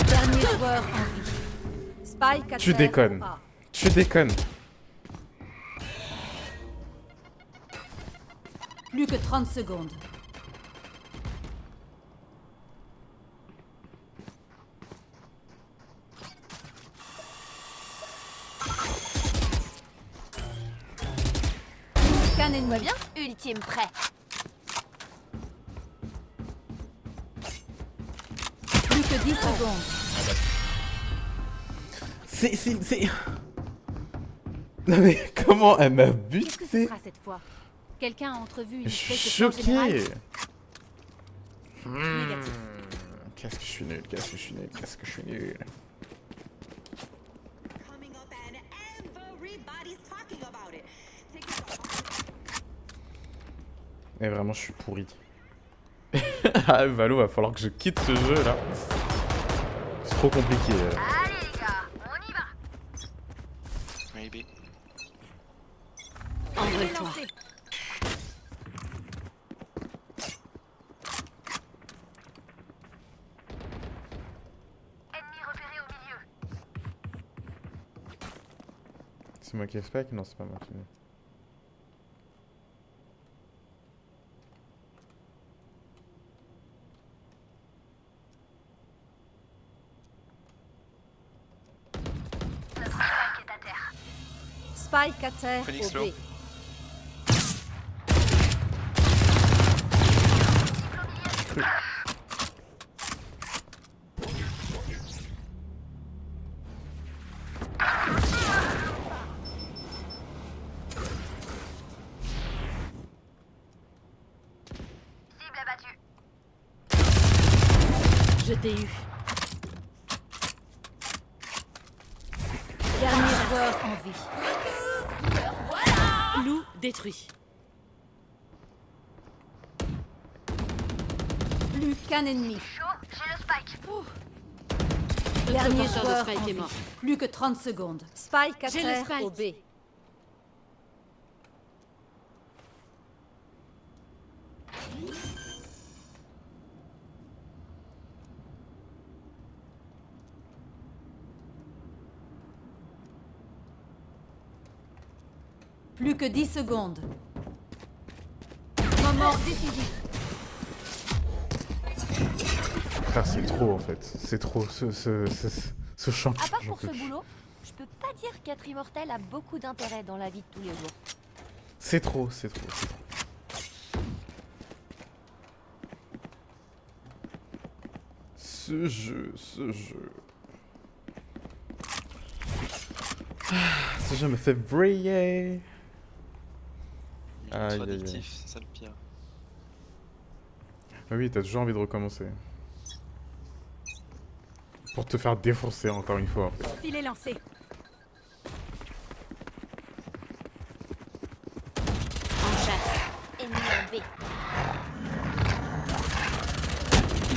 Dernier joueur en vie. Spike à Tu terre déconnes. au A. Tu déconnes. Plus que 30 secondes. Scan ennemi. Bien, ultime prêt. Plus que 10 secondes. C'est... Non mais comment elle m'a Qu'est-ce que ce buté? sera cette fois? Quelqu'un a entrevu une Je suis espèce de plan général? choqué. Négatif. Qu'est-ce que je suis nul, qu'est-ce que je suis nul, qu'est-ce que je suis nul. Et vraiment, je suis pourri. Ah, Valo, va falloir que je quitte ce jeu là. C'est trop compliqué. Maybe. Envole-toi. C'est moi qui ai spec? Non, c'est pas moi qui l'ai. Spike à terre Phoenix au low. B. Je t'ai eu. Dernier joueur en vie. Loup détruit. Plus qu'un ennemi. Dernier porteur de joueur Spike en est vie. mort. Plus que 30 secondes. Spike à J'ai le terre Spike. au B. Plus que 10 secondes. Moment décisif. Frère, c'est trop en fait. C'est trop ce champ. À part pour ce boulot, je peux pas dire qu'être immortel a beaucoup d'intérêt dans la vie de tous les jours. C'est trop, c'est trop, c'est trop. Ce jeu. Ce jeu me fait briller. Il est Aïe, trop aïe, aïe. addictif, c'est ça le pire. Ah oui, t'as toujours envie de recommencer. Pour te faire défoncer encore une fois. Filet lancé. En chasse. Ennemi en B.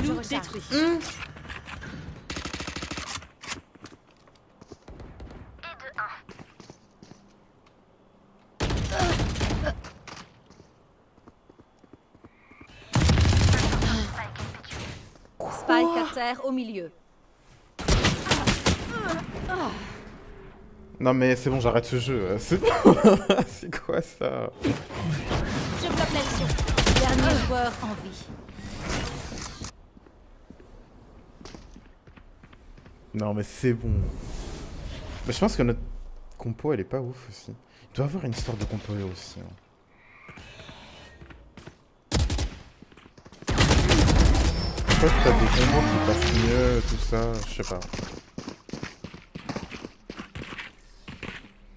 Loup recharge. détruit. Spike à terre au milieu. Non mais c'est bon, j'arrête ce jeu. C'est bon. C'est quoi ça? Je bloque l'action. Dernier joueur en vie. Non mais c'est bon. Mais je pense que notre compo elle est pas ouf aussi. Il doit y avoir une histoire de compo aussi. Hein. Je crois que t'as des combos qui passent mieux, tout ça, je sais pas.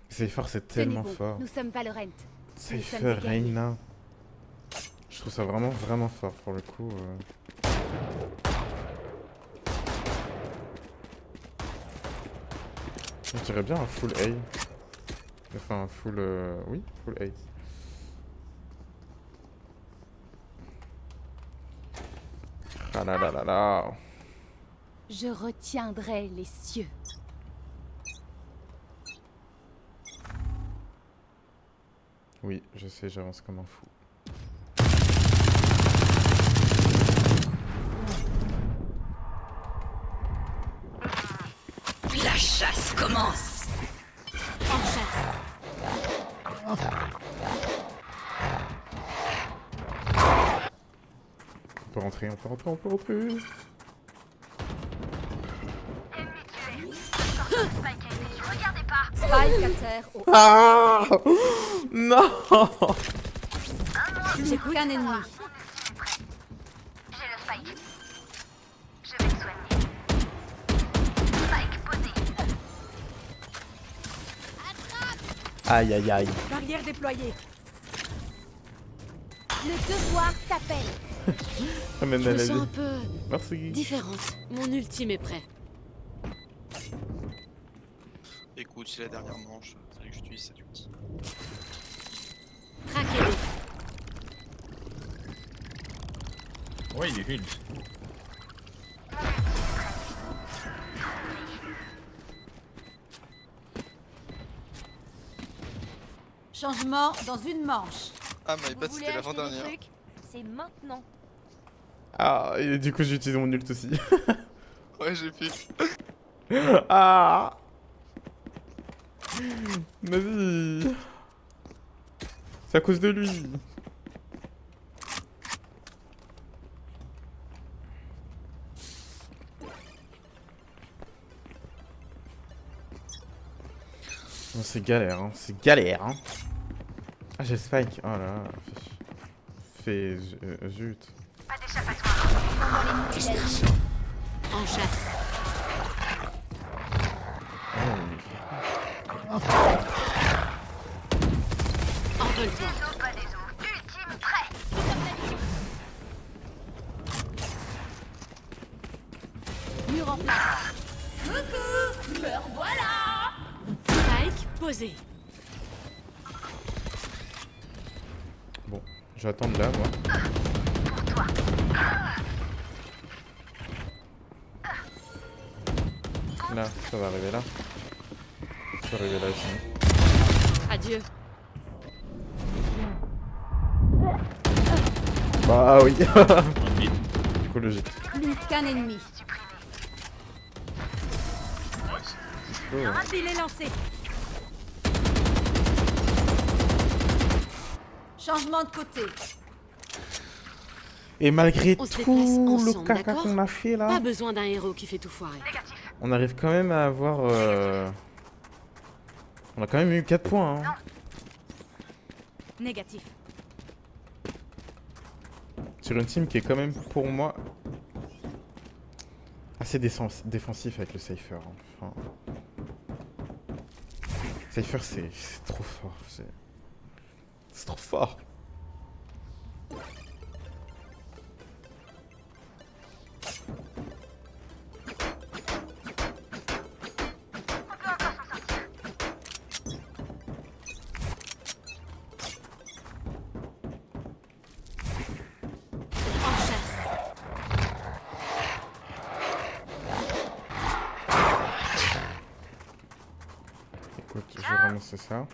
Cypher c'est tellement Tenez bon, fort. Nous sommes Valorant. Cypher, Reyna. Je trouve ça vraiment vraiment fort pour le coup. Je dirais bien un full A. Enfin un full... Oui, full A. Ah là là là là. Je retiendrai les cieux. Oui, je sais, j'avance comme un fou. La chasse commence. En chasse. On peut rentrer, on peut rentrer, on peut rentrer. Spike à terre au... Ah non. J'ai qu'un ennemi. J'ai le spike. Je vais le soigner. Spike posé. Aïe aïe aïe. Barrière déployée. Le devoir t'appelle. Amène Je à me la sens un vie. peu Merci. différente. Mon ultime est prêt. Écoute, c'est la dernière manche, c'est vrai que j'utilise cet outil. Traquez-le. Ouais, il est heal. Changement dans une manche. Ah, my Vous bad, voulez c'était acheter des l'avant-dernière. trucs? C'est maintenant. Ah, et du coup j'utilise mon ult aussi. Ouais, j'ai fait. Ah. Vas-y. C'est à cause de lui. Bon, c'est galère, hein. C'est galère, hein. Ah, j'ai le spike. Oh là là. Fais... zut. Pas d'échappatoire. En chasse. Envole-toi. Des os, pas des os. Ultime prêt. Mur en place. Coucou. Me revoilà. Spike posé. Bon, je vais attendre là, moi. Là, ça va arriver là. Ça va arriver là aussi. Adieu. Bah oui. On mid. Du coup, logique. Plus qu'un ennemi. Oh. Il est lancé. Changement de côté. Et malgré On se tout déplace le ensemble, caca d'accord qu'on a fait Pas là, besoin d'un héros qui fait tout foirer. on arrive quand même à avoir... On a quand même eu 4 points. Hein. Négatif. Sur une team qui est quand même pour moi assez défensif avec le Cypher. Hein. Enfin... Cypher c'est trop fort. C'est trop fort. En chasse. Écoute, je vais ramasser ça.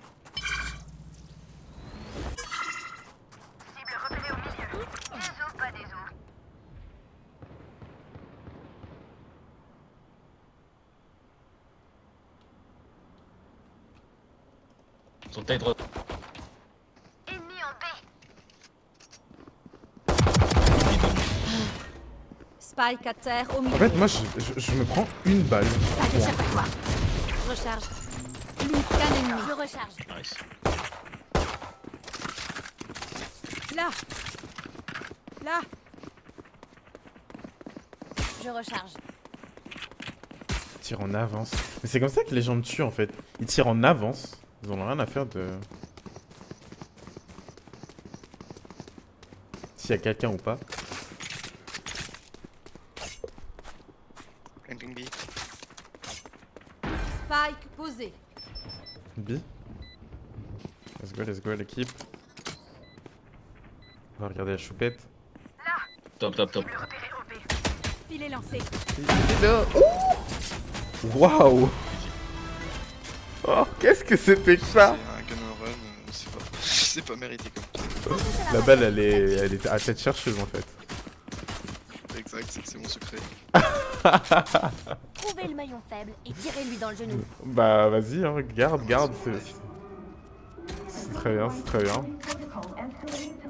Cible repérée au milieu. Des os, pas des os. Sur tête droite. Ennemi en B. Spike à terre au milieu. En fait, moi, je me prends une balle. Allez, échappe-toi. Je recharge. Plus qu'un ennemi. Je recharge. Nice. Là. Là. Je recharge. Tire en avance. Mais c'est comme ça que les gens me tuent en fait. Ils tirent en avance. Ils en ont rien à faire de... S'il y a quelqu'un ou pas. Planting B. Spike posé. B. Let's go l'équipe. On va regarder la choupette. Top, top, top. Filet lancé. Waouh. Oh, qu'est-ce que c'était que ça? C'est un gun and run, c'est pas mérité comme ça. La balle, elle était à tête chercheuse en fait. Exact, c'est mon secret. Trouvez le maillon faible et tirez-lui dans le genou. Bah vas-y, hein, garde, c'est très bien, c'est très bien.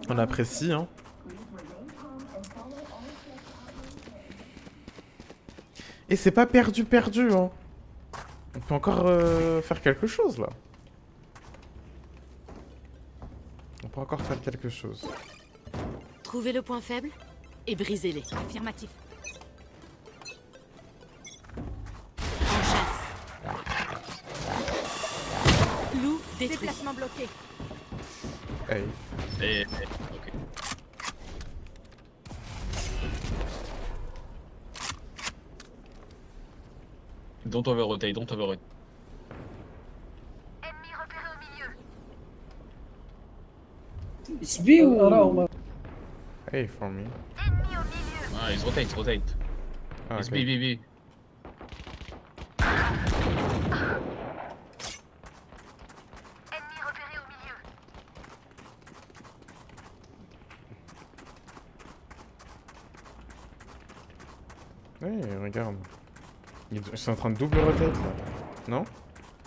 On apprécie, hein. Et c'est pas perdu, hein. On peut encore faire quelque chose là. On peut encore faire quelque chose. Trouvez le point faible et brisez-les. Affirmatif. En chasse. Loup détruit. Déplacement bloqué. Hey. Et... Ok. Don't over rotate, don't over rotate. Ennemi repéré au milieu. It's B ou... Hey, for me. Ennemi au milieu. Ah, it's rotate. Ah, It's ok. B. Ennemi repéré au milieu. Hey, regarde. Ils sont en train de double rotate là. Non?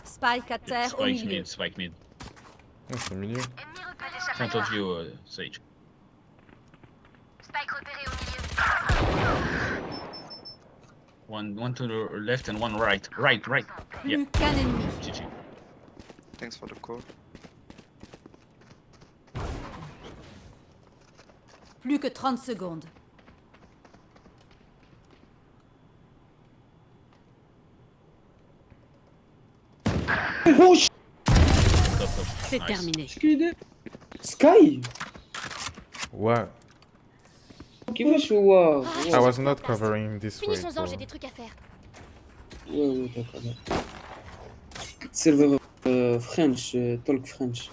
Spike à terre au Spike milieu. mid, spike mid. Oh, c'est au milieu. Ennemi repéré Front of you, Sage. Spike repéré au milieu. One to the left and one right. Right. Yeah. Plus qu'un ennemi. GG. Thanks for the call. Plus que 30 secondes. Oh, Top. C'est Nice. terminé. Sky. Ouais. كيفاش هو I was not covering this way. Finissons-en, j'ai des trucs à faire. Ouais, d'accord. Serveur French, talk French.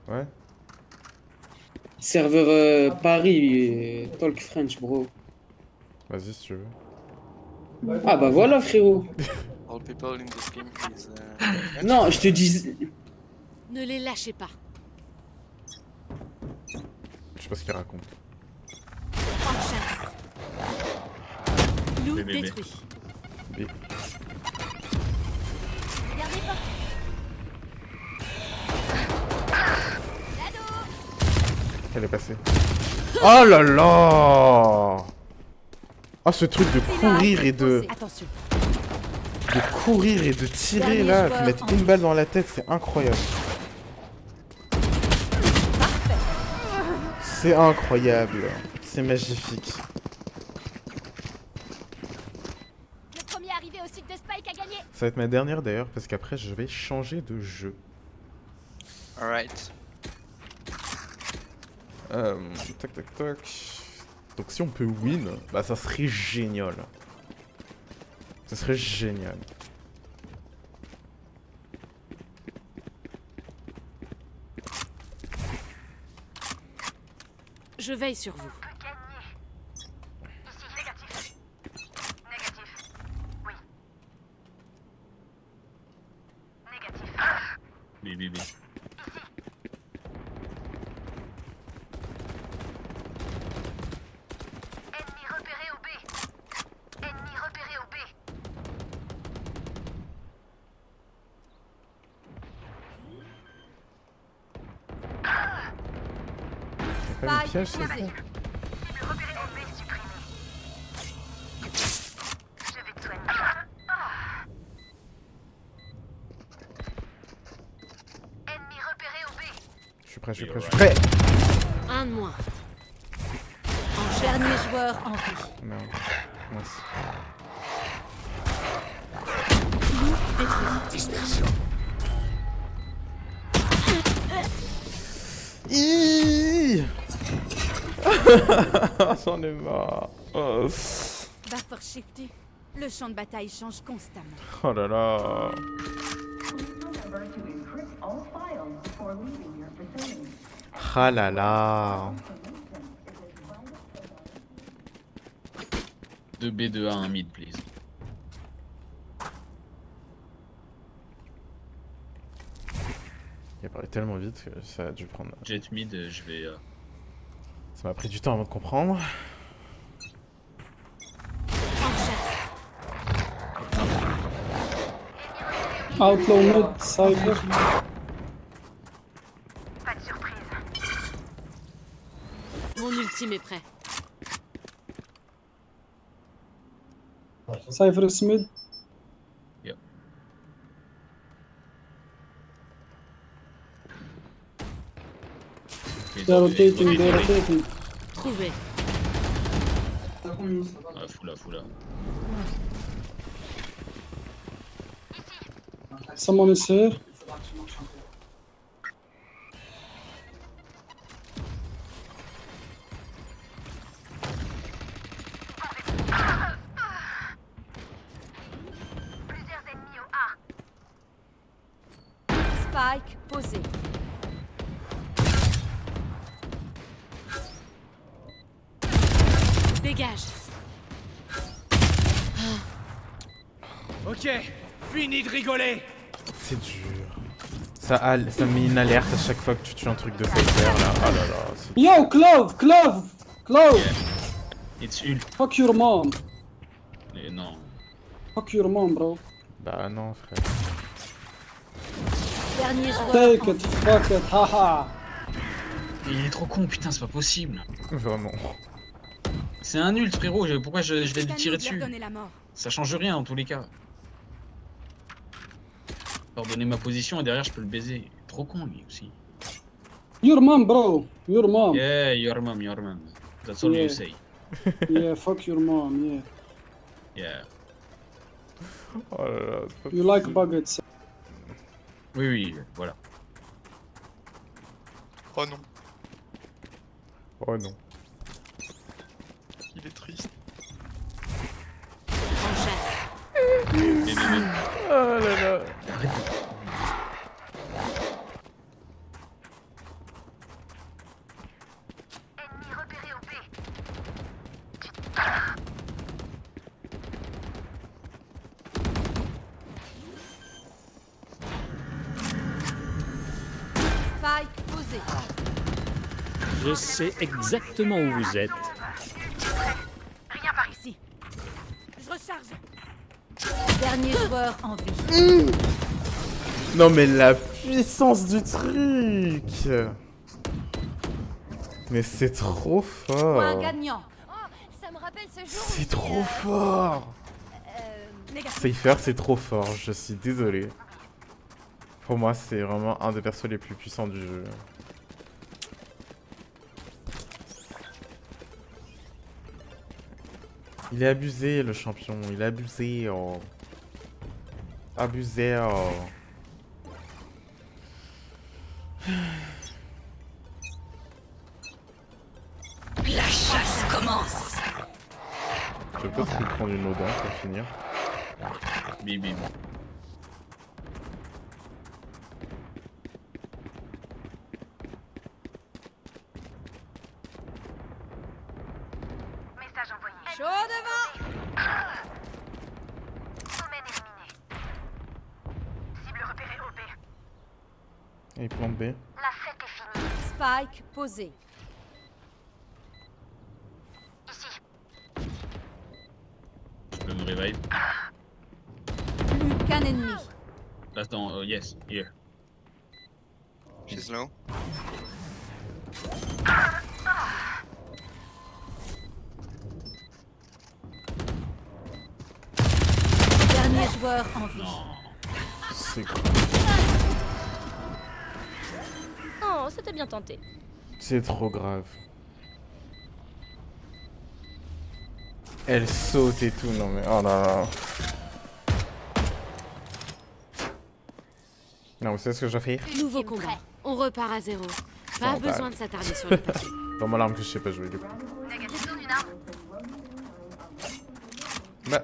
Ouais. Serveur Paris, talk French, bro. Vas-y si tu veux. Ah bah voilà, frérot. All people in this game is... Non, je te dis... Ne les lâchez pas. Je sais pas ce qu'il raconte. En chasse. Loup BBB. détruit. B. Regardez pas. Elle est passée. Oh là là! Ah, ce truc de courir et de Attention. courir et de tirer Dernier là, joueur de mettre en une balle dans la tête, c'est incroyable. C'est incroyable. C'est magnifique. Le premier arrivé au site de Spike a gagné. Ça va être ma dernière d'ailleurs, parce qu'après je vais changer de jeu. Alright. Tac. Donc si on peut win, bah ça serait génial. Ça serait génial. Je veille sur vous. Ici, négatif. Négatif. Oui. Négatif. B. Ennemi repéré au B. Ennemi repéré au B. pas une piège, ça posé. Repéré OB supprimé. Je vais te soigner. Ennemi repéré OB. Je suis prêt, je suis prêt, je suis prêt. Un de moins. Dernier joueur en vie. Merde. Mince. Dispersion. J'en ai marre. Oh. Buffer shifty. Le champ de bataille change constamment. Oh là là. Ah là là. 2B, 2A, 1 mid, please. Il a parlé tellement vite que ça a dû prendre. Jet mid, je vais. Ça m'a pris du temps avant de comprendre. Outlaw mid, Cypher. Pas de surprise. Mon ultime est prêt. Cypher is mid. Yep. They're rotating, they're rotating. Trouvé. Ah, foula. Someone is here. Plusieurs ennemis au A. Spike posé. Dégage. Ok, fini de rigoler. C'est dur. Ça met une alerte à chaque fois que tu tues un truc de Cypher là. Oh là là. Yo, Clove! It's ult. Fuck your mom. Et non. Fuck your mom, bro. Bah non, frère. Dernier joueur Take en it, vie. fuck it, haha. Il est trop con, putain, c'est pas possible. Vraiment. C'est un ult, frérot. Pourquoi je vais lui tirer Leur dessus? donner la mort. Ça change rien en tous les cas. Leur donner ma position et derrière je peux le baiser. Trop con lui aussi. Your mom, bro. Your mom. Yeah, your mom. That's all Yeah. you say. Yeah, fuck your mom, yeah. Yeah. Oh là là. c'est pas You like possible. buggets. Oui, voilà. Oh non, Oh non. il est triste. En chasse. Mais. Oh là là. Ennemi repéré au B. Spike posé. Je sais exactement où vous êtes. Rien par ici. Je recharge. Dernier joueur en vie. Non mais la puissance du truc. Mais c'est trop Point fort. gagnant. Oh, ça me rappelle ce jour. C'est trop fort. Cypher, c'est trop fort. Je suis désolé. Pour moi, c'est vraiment un des persos les plus puissants du jeu. Il est abusé, le champion. Il est abusé. Oh. Abusé. Oh. La chasse commence. Je peux peut-être lui prendre une Odin pour finir. Bim. Message envoyé. Chaud devant. Domaine éliminé. Cible repérée au B. Et plan B. La fête est finie. Spike posé. Ici. Je peux me revive. Plus qu'un ennemi. Là, dans. Yes, here. She's low. joueur en vie. C'est grave. Oh, c'était bien tenté. C'est trop grave. Elle saute et tout, non mais... Oh là là. Non, vous savez ce que je vais faire? Nouveau combat. On repart à zéro. Pas besoin de s'attarder sur le papier. Vraiment l'arme que je sais pas jouer du coup. Négatif d'une arme. Bah...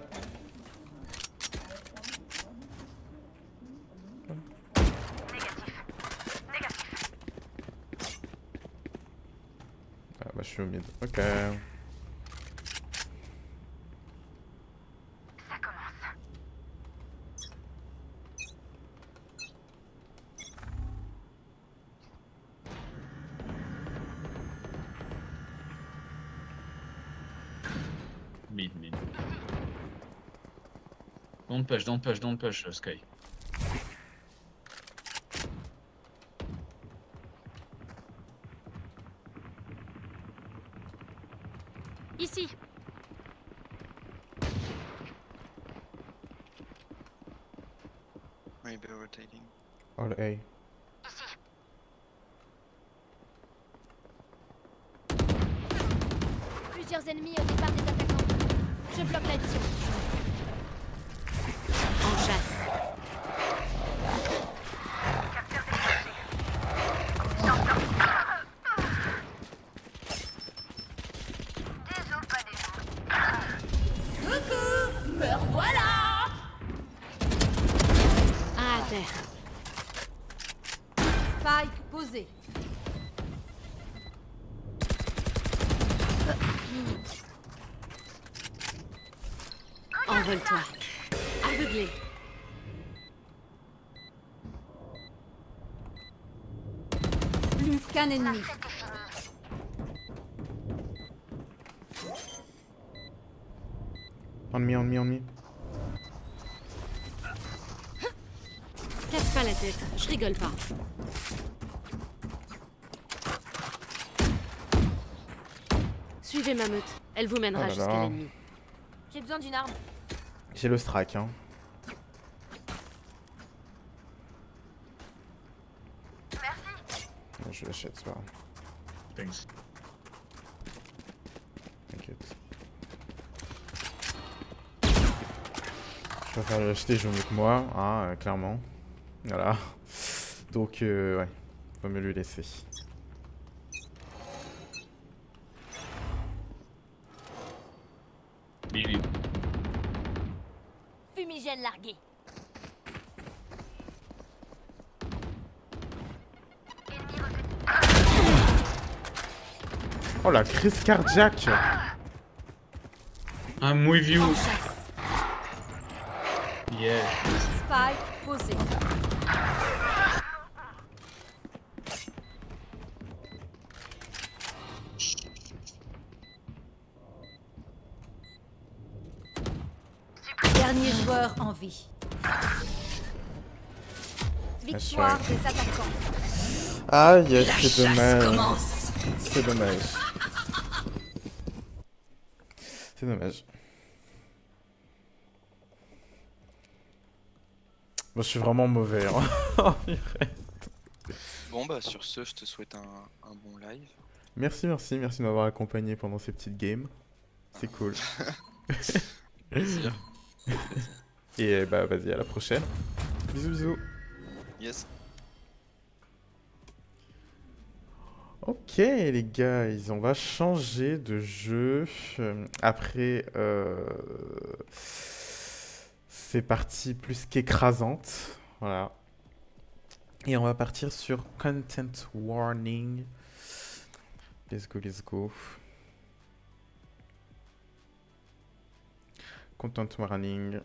Ah bah je suis au mid. Ok. Ça commence. Mid. Don't push, Sky. Ici. Maybe rotating. All A. Plusieurs ennemis au départ des attaquants. Je bloque la vision. En chasse. Coucou, me revoilà. À terre. Spike posé. Envole-toi. Aveuglé. Plus qu'un ennemi. On me. Casse pas la tête. Je rigole pas. Suivez ma meute. Elle vous mènera Oh là jusqu'à là. l'ennemi. J'ai besoin d'une arme. J'ai le strike, hein. Je l'achète, c'est pas grave. Thanks. T'inquiète. Je préfère l'acheter, je mieux que moi, hein, clairement. Voilà. Donc, ouais, faut mieux lui laisser. Billy. Fumigène largué. Oh la crise cardiaque! I'm with you. Yeah. Spike posé. Dernier joueur en vie. Victoire des attaquants. Aïe, c'est dommage. C'est dommage. C'est dommage. Moi, je suis vraiment mauvais. Hein. Bon bah sur ce, je te souhaite un bon live. Merci de m'avoir accompagné pendant ces petites games. C'est cool. Plaisir. Et bah vas-y, à la prochaine. Bisous. Yes. Ok les guys, on va changer de jeu après ces parties plus qu'écrasantes. Voilà. Et on va partir sur Content Warning. Let's go. Content Warning.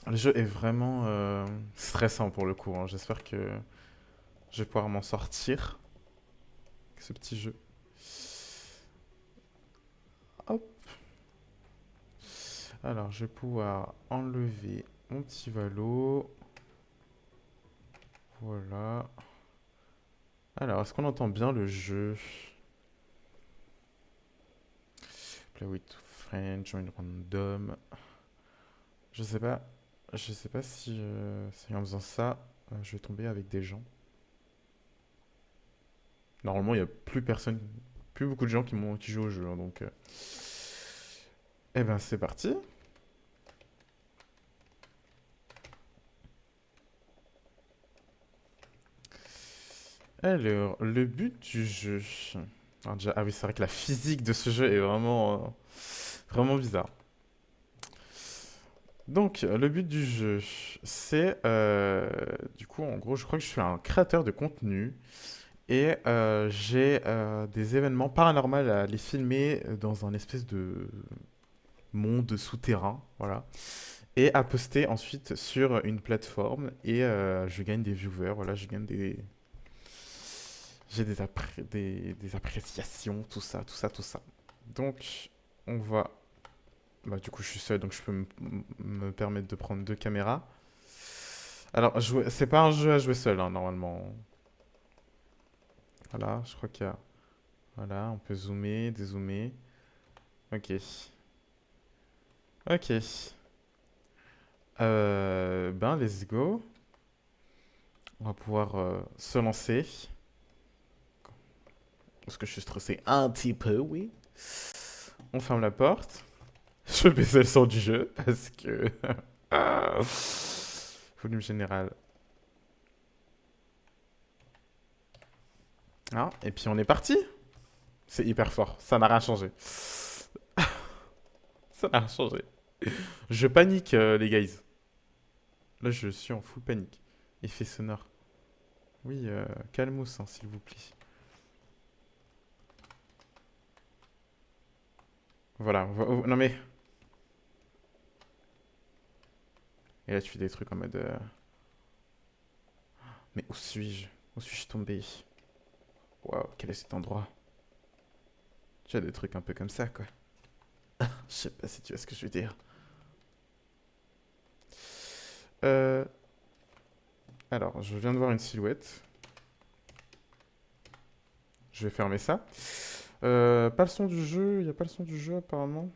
Le jeu est vraiment stressant pour le coup, hein. J'espère que je vais pouvoir m'en sortir avec ce petit jeu. Hop. Alors, je vais pouvoir enlever mon petit Valo. Voilà. Alors, est-ce qu'on entend bien le jeu? Play with friends, join random. Je sais pas si en faisant ça, je vais tomber avec des gens. Normalement, il y a plus beaucoup de gens qui jouent au jeu, hein, donc. Eh ben, c'est parti. Alors, le but du jeu. Alors déjà, ah oui, c'est vrai que la physique de ce jeu est vraiment bizarre. Donc, le but du jeu, c'est... du coup, en gros, je crois que je suis un créateur de contenu. Et j'ai des événements paranormaux à les filmer dans un espèce de monde souterrain. Voilà. Et à poster ensuite sur une plateforme. Et je gagne des viewers. Voilà, je gagne des... J'ai des appréciations, tout ça. Donc, on va... Bah, du coup, je suis seul, donc je peux me permettre de prendre 2 caméras. Alors, c'est pas un jeu à jouer seul, hein, normalement. Voilà, je crois qu'il y a... Voilà, on peut zoomer, dézoomer. Ok. Ok. Ben, let's go. On va pouvoir se lancer. Parce que je suis stressé un petit peu, oui. On ferme la porte. Je vais baisser le son du jeu parce que... Volume général. Ah, et puis on est parti. C'est hyper fort. Ça n'a rien changé. Ça n'a rien changé. Je panique, les guys. Là, je suis en full panique. Effet sonore. Oui, calmos, hein, s'il vous plaît. Voilà. Non mais... Et là, tu fais des trucs en mode... Mais où suis-je? Où suis-je tombé? Waouh, quel est cet endroit? Tu as des trucs un peu comme ça, quoi. Je sais pas si tu vois ce que je veux dire. Alors, je viens de voir une silhouette. Je vais fermer ça. Pas le son du jeu. Il n'y a pas le son du jeu, apparemment.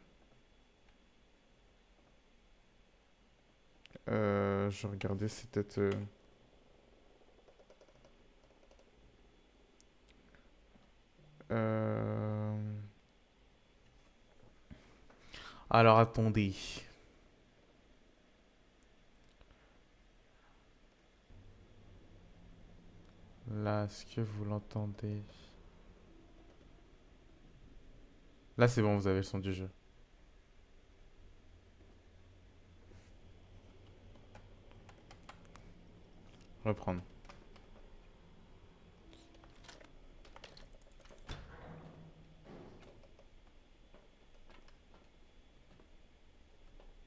Je regardais, c'est peut-être... Alors, attendez. Là, est-ce que vous l'entendez? Là, c'est bon, vous avez le son du jeu. Reprendre.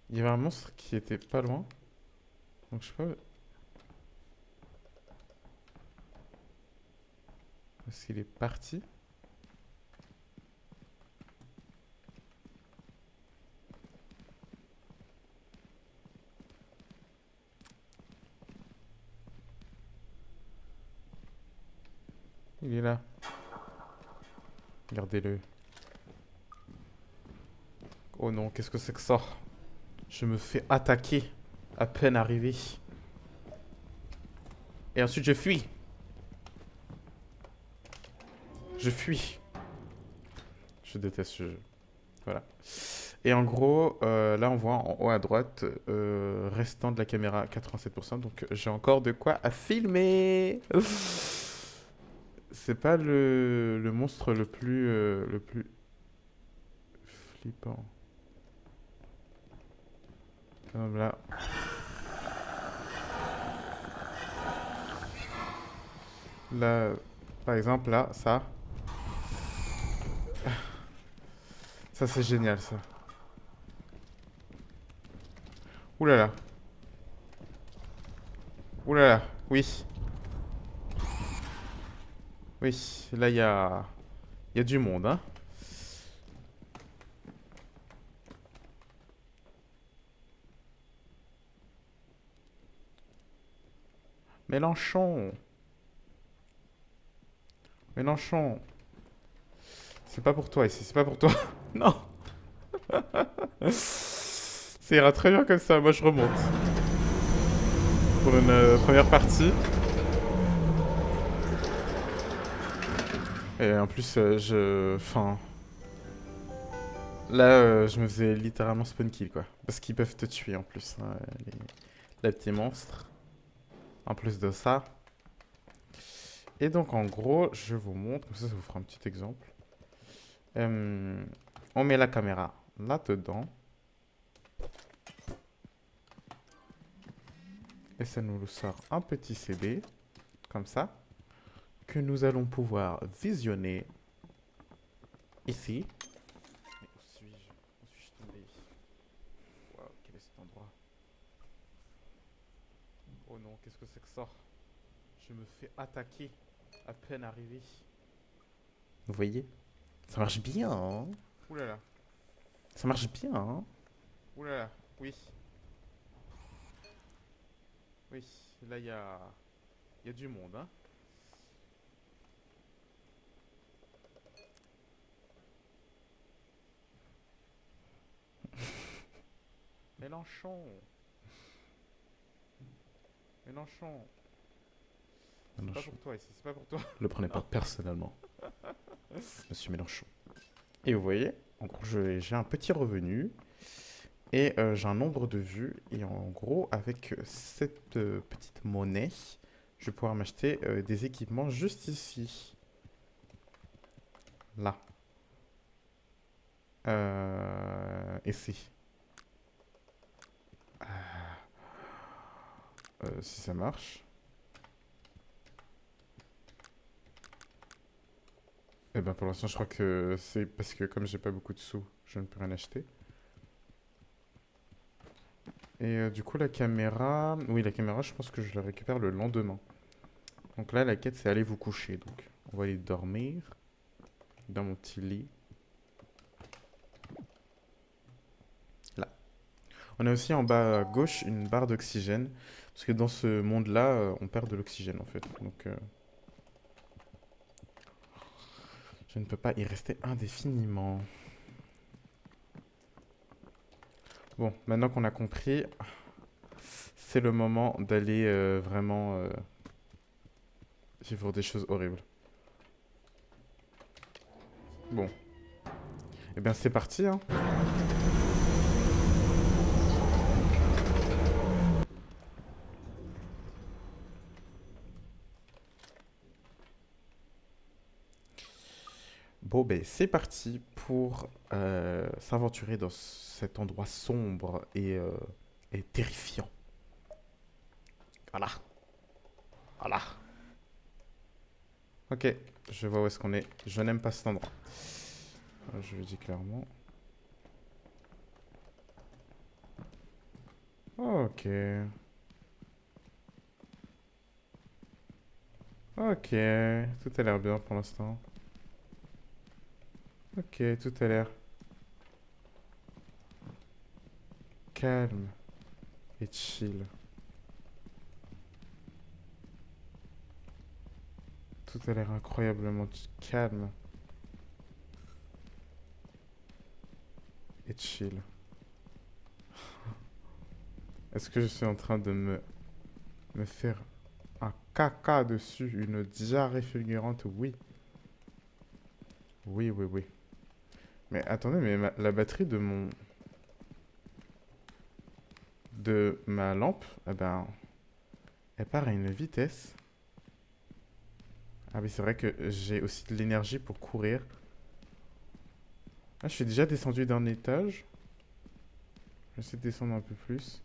Il y avait un monstre qui était pas loin. Donc je sais pas... Est-ce qu'il est parti? Il est là. Regardez-le. Oh non, qu'est-ce que c'est que ça? Je me fais attaquer à peine arrivé. Et ensuite je fuis. Je fuis. Je déteste ce jeu. Voilà. Et en gros, là on voit en haut à droite, restant de la caméra 87%. Donc j'ai encore de quoi à filmer. C'est pas le monstre le plus flippant. Là. Là, par exemple, là, ça. Ça, c'est génial, ça. Ouh là là. Ouh là là, oui. Oui, là, il y a du monde, hein. Mélenchon. Mélenchon. C'est pas pour toi ici, c'est pas pour toi. Non. Ça ira très bien comme ça, moi je remonte. Pour une première partie. Et en plus, Enfin... Là, je me faisais littéralement spawn kill, quoi. Parce qu'ils peuvent te tuer, en plus, hein, les petits monstres. En plus de ça. Et donc, en gros, je vous montre, comme ça vous fera un petit exemple. On met la caméra là-dedans. Et ça nous sort un petit CD, comme ça, que nous allons pouvoir visionner ici. Mais où suis-je? Où suis-je tombé? Waouh, quel est cet endroit? Oh non, qu'est-ce que c'est que ça? Je me fais attaquer à peine arrivé. Vous voyez? Ça marche bien, hein? Ouh là là. Ça marche bien, hein? Ouh là là, oui. Oui, là il y a du monde, hein. Mélenchon. Mélenchon. C'est pas pour toi ici, c'est pas pour toi. Le prenez pas personnellement. Monsieur Mélenchon. Et vous voyez, en gros, j'ai un petit revenu. Et j'ai un nombre de vues. Et en gros, avec cette petite monnaie, je vais pouvoir m'acheter des équipements juste ici. Là. Ici. Si ça marche. Et ben pour l'instant, je crois que c'est parce que comme j'ai pas beaucoup de sous, je ne peux rien acheter. Et du coup, la caméra... Oui, la caméra, je pense que je la récupère le lendemain. Donc là, la quête, c'est aller vous coucher. Donc, on va aller dormir dans mon petit lit. Là. On a aussi en bas à gauche une barre d'oxygène. Parce que dans ce monde-là, on perd de l'oxygène, en fait. Donc, je ne peux pas y rester indéfiniment. Bon, maintenant qu'on a compris, c'est le moment d'aller vraiment vivre des choses horribles. Bon. Eh bien, c'est parti, hein. Bon, ben, c'est parti pour s'aventurer dans cet endroit sombre et terrifiant. Voilà. Voilà. Ok, je vois où est-ce qu'on est. Je n'aime pas cet endroit. Je le dis clairement. Ok. Ok, tout a l'air bien pour l'instant. Ok, tout a l'air calme et chill. Tout a l'air incroyablement calme et chill. Est-ce que je suis en train de me faire un caca dessus, une diarrhée fulgurante? Oui. Oui, oui, oui. Mais attendez, mais la batterie de ma lampe, eh ben, elle part à une vitesse. Ah oui, c'est vrai que j'ai aussi de l'énergie pour courir. Ah, je suis déjà descendu d'un étage. Je vais essayer de descendre un peu plus.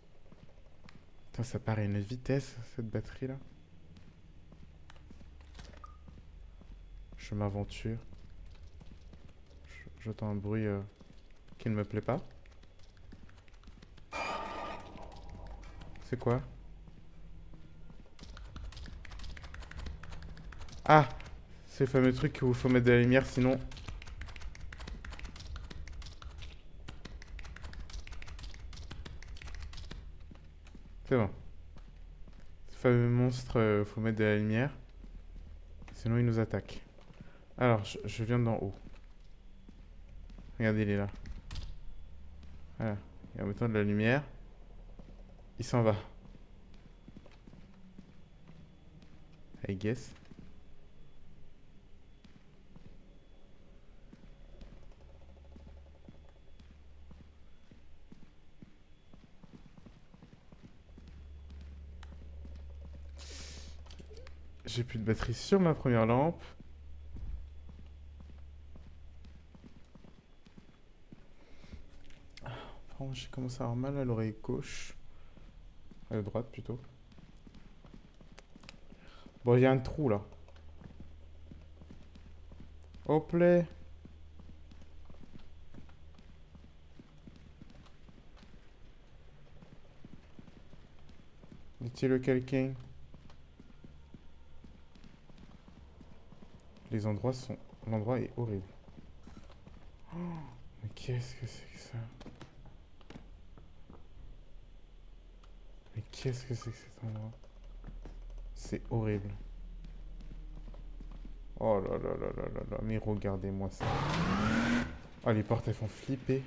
Putain, ça part à une vitesse, cette batterie-là. Je m'aventure. J'entends un bruit qui ne me plaît pas. C'est quoi? Ah! C'est le fameux truc où il faut mettre de la lumière, sinon... C'est bon. Ce fameux monstre, faut mettre de la lumière. Sinon il nous attaque. Alors, je viens d'en haut. Regardez, il est là. Voilà. Et en mettant de la lumière, il s'en va. I guess. J'ai plus de batterie sur ma première lampe. Apparemment, j'ai commencé à avoir mal à l'oreille gauche. À la droite plutôt. Bon, il y a un trou là. Hop là. Y a-t-il quelqu'un? Les endroits sont... L'endroit est horrible. Oh, mais qu'est-ce que c'est que ça? Mais qu'est-ce que c'est que cet endroit? C'est horrible. Oh là là là là là là. Mais regardez-moi ça. Oh, les portes, elles font flipper.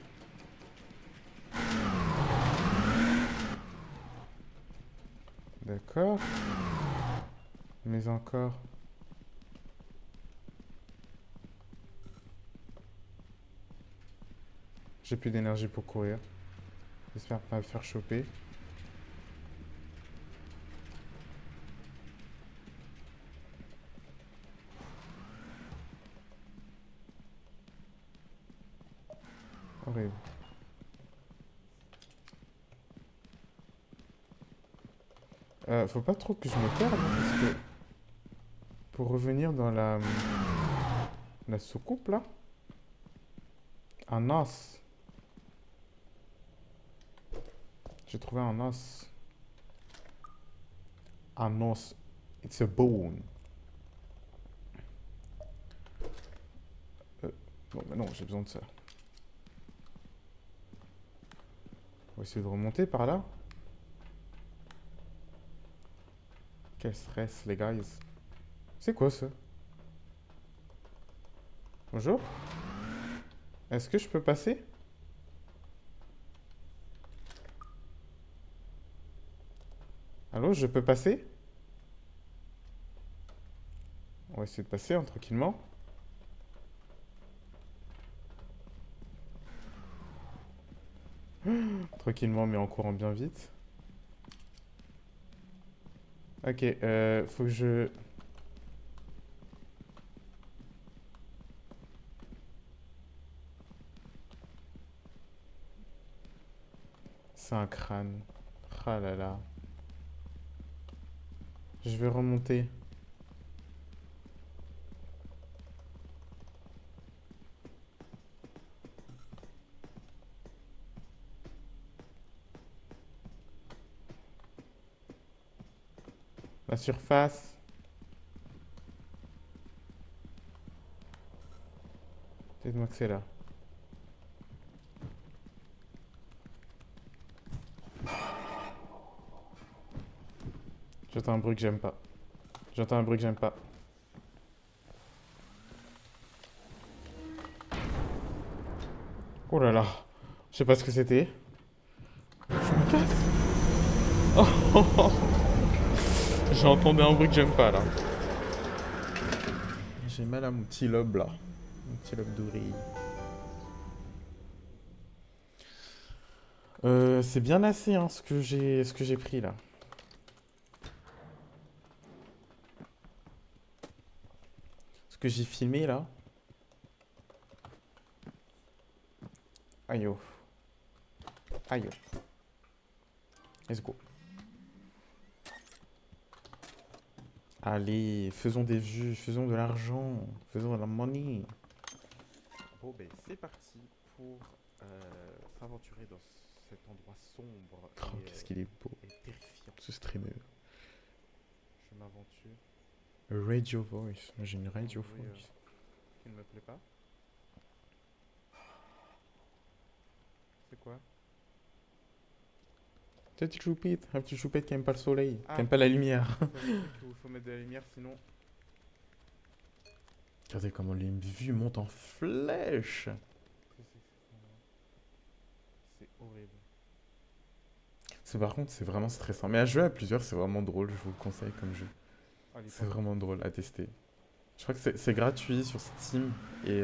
D'accord. Mais encore... J'ai plus d'énergie pour courir. J'espère pas me faire choper. Horrible. Faut pas trop que je me perde, hein, parce que... Pour revenir dans la soucoupe, là. Un os. J'ai trouvé un os. Un os. It's a bone. Bon, mais non, j'ai besoin de ça. On va essayer de remonter par là. Quel stress, les guys. C'est quoi ça? Bonjour? Est-ce que je peux passer? Allô, je peux passer? On va essayer de passer hein, tranquillement. Tranquillement, mais en courant bien vite. Ok, faut que je... C'est un crâne. Ah là là. Je vais remonter. La surface. Dites-moi que c'est là. J'entends un bruit que j'aime pas. J'entends un bruit que j'aime pas. Oh là là. Je sais pas ce que c'était. Je me casse. Oh. J'ai entendu un bruit que j'aime pas là. J'ai mal à mon petit lobe là. Mon petit lobe d'oreille. C'est bien assez hein, ce que j'ai pris là. Ce que j'ai filmé là. Aïe oh. Aïe oh. Let's go. Allez, faisons des vues, faisons de l'argent, faisons de la money. Bon ben c'est parti pour s'aventurer dans cet endroit sombre. Oh, qu'est-ce qu'il est beau et terrifiant ce streamer. Je m'aventure. Radio voice, j'ai une radio voice. Qui ne me plaît pas. C'est quoi? C'est un petit choupette qui aime pas le soleil, qui aime pas la lumière. Il faut mettre de la lumière sinon... Regardez comment les vues montent en flèche. C'est horrible. Par contre, c'est vraiment stressant. Mais à jouer à plusieurs, c'est vraiment drôle. Je vous le conseille comme jeu. C'est vraiment drôle à tester. Je crois que c'est gratuit sur Steam. Et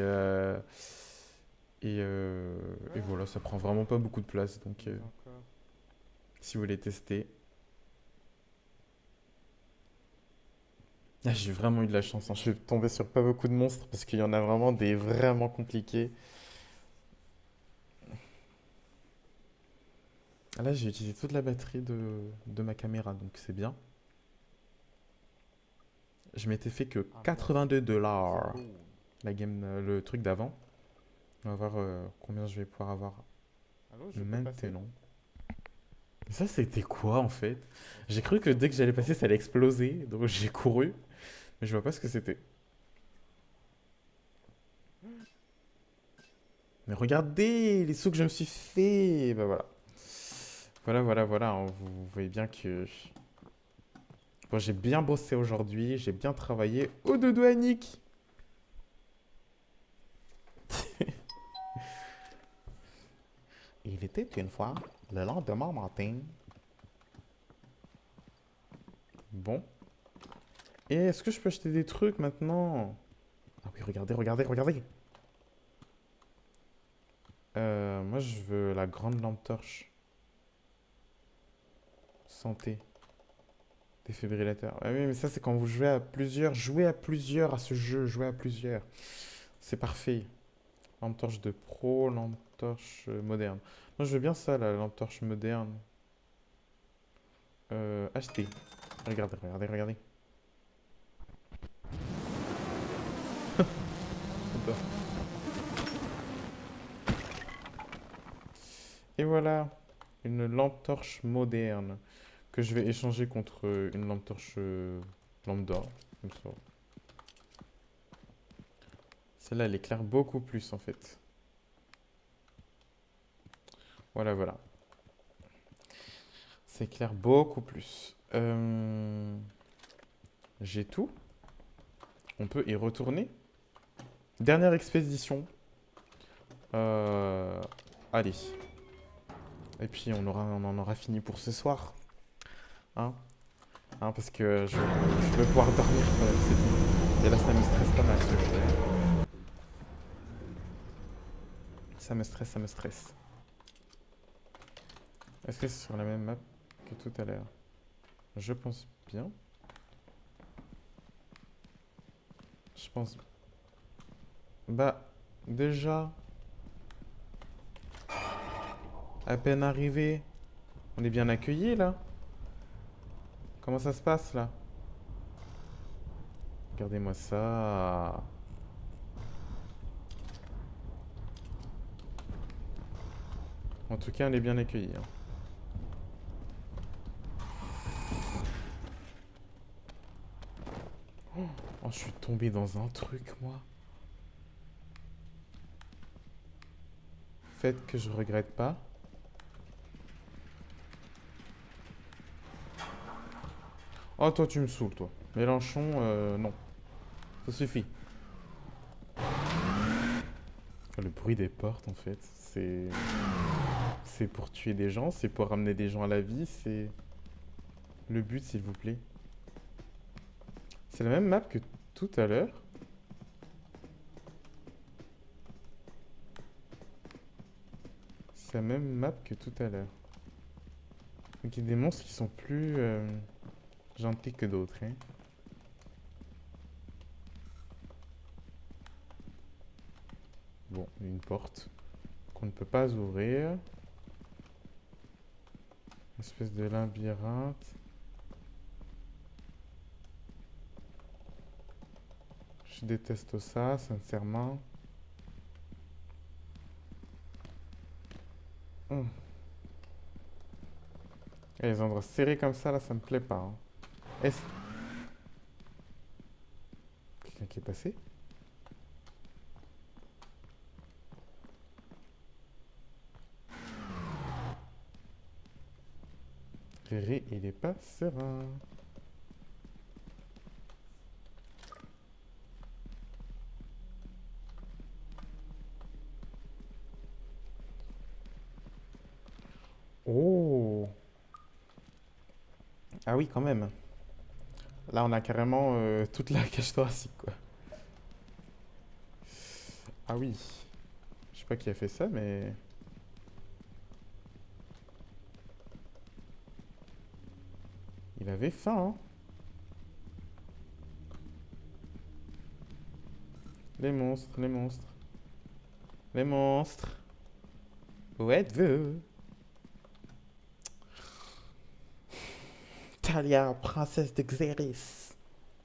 voilà, ça prend vraiment pas beaucoup de place. Donc, si vous voulez tester. Ah, j'ai vraiment eu de la chance, hein. Je suis tombé sur pas beaucoup de monstres parce qu'il y en a vraiment des vraiment compliqués. Ah, là, j'ai utilisé toute la batterie de ma caméra, donc c'est bien. Je m'étais fait que 82 $, le truc d'avant. On va voir combien je vais pouvoir avoir maintenant. Mais ça, c'était quoi en fait? J'ai cru que dès que j'allais passer, ça allait exploser, donc j'ai couru. Mais je vois pas ce que c'était. Mais regardez les sauts que je me suis fait. Bah voilà. Voilà, hein. Vous voyez bien que... Bon, j'ai bien bossé aujourd'hui, j'ai bien travaillé. Oh, dodo Annick. Il était une fois, le lendemain matin. Bon. Et est-ce que je peux acheter des trucs maintenant? Ah oui, regardez. Moi, je veux la grande lampe torche. Santé. Défibrillateur. Ah oui, mais ça, c'est quand vous jouez à plusieurs. Jouez à plusieurs à ce jeu. Jouez à plusieurs. C'est parfait. Lampe torche de pro, lampe torche moderne. Moi, je veux bien ça, la lampe torche moderne. Acheter. Regardez. Et voilà, une lampe torche moderne que je vais échanger contre une lampe torche lambda, comme ça. Celle-là, elle éclaire beaucoup plus en fait. Voilà. Ça éclaire beaucoup plus. J'ai tout. On peut y retourner. Dernière expédition. Allez. Et puis on en aura fini pour ce soir. Hein, parce que je veux pouvoir dormir quand même cette nuit. Et là ça me stresse pas mal ce jeu. Ça me stresse. Est-ce que c'est sur la même map que tout à l'heure? Je pense bien. Je pense... Bah, déjà... À peine arrivé. On est bien accueillis là. Comment ça se passe là? Regardez-moi ça. En tout cas, on est bien accueillis, hein. Oh, je suis tombé dans un truc, moi. Fait que je regrette pas. Oh, toi, tu me saoules, toi. Mélenchon, non. Ça suffit. Le bruit des portes, en fait, c'est pour tuer des gens, c'est pour ramener des gens à la vie, c'est... Le but, s'il vous plaît. C'est la même map que tout à l'heure. C'est la même map que tout à l'heure. Donc il y a des monstres qui sont plus gentils que d'autres, hein. Bon, une porte qu'on ne peut pas ouvrir. Une espèce de labyrinthe. Je déteste ça, sincèrement. Et les endroits serrés comme ça, là, ça me plaît pas, hein. Est-ce... Quelqu'un qui est passé? Réré, il est pas serein. Oh! Ah oui, quand même. Là, on a carrément toute la cage thoracique, quoi. Ah oui. Je sais pas qui a fait ça, mais... Il avait faim, hein. Les monstres, les monstres. Les monstres. Où êtes-vous? Talia, princesse de Xeris.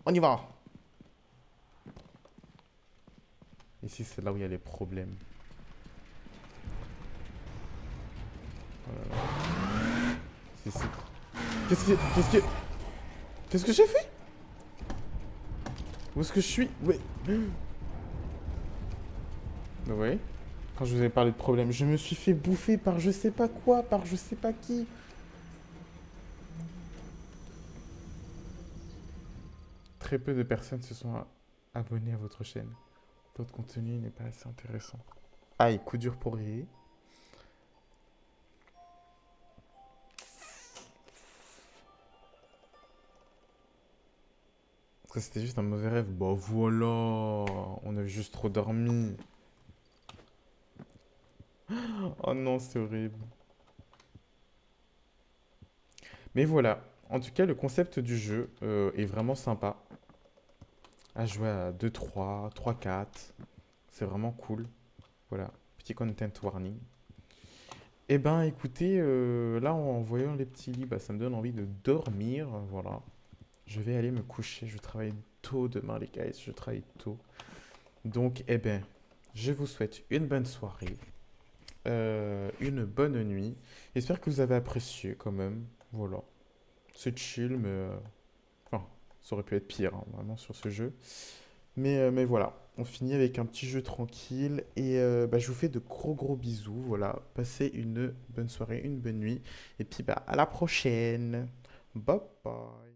On y va. Ici, c'est là où il y a les problèmes. Oh là là. Ici. Qu'est-ce que j'ai fait? Où est-ce que je suis? Ouais. Vous voyez? Quand je vous ai parlé de problème, je me suis fait bouffer par je sais pas quoi, par je sais pas qui. Très peu de personnes se sont abonnées à votre chaîne. Votre contenu n'est pas assez intéressant. Aïe, coup dur pour Riri. Ça, c'était juste un mauvais rêve. Bah voilà, on a juste trop dormi. Oh non, c'est horrible. Mais voilà, en tout cas, le concept du jeu est vraiment sympa. À jouer à 2-3, 3-4. C'est vraiment cool. Voilà, petit content warning. Eh ben, écoutez, là, en voyant les petits lits, bah, ça me donne envie de dormir. Voilà. Je vais aller me coucher. Je travaille tôt demain, les gars. Je travaille tôt. Donc, eh ben, je vous souhaite une bonne soirée. Une bonne nuit. J'espère que vous avez apprécié quand même. Voilà. C'est chill, mais... Enfin, ça aurait pu être pire, hein, vraiment, sur ce jeu. Mais voilà. On finit avec un petit jeu tranquille. Et bah, je vous fais de gros bisous. Voilà. Passez une bonne soirée, une bonne nuit. Et puis, bah, à la prochaine. Bye bye.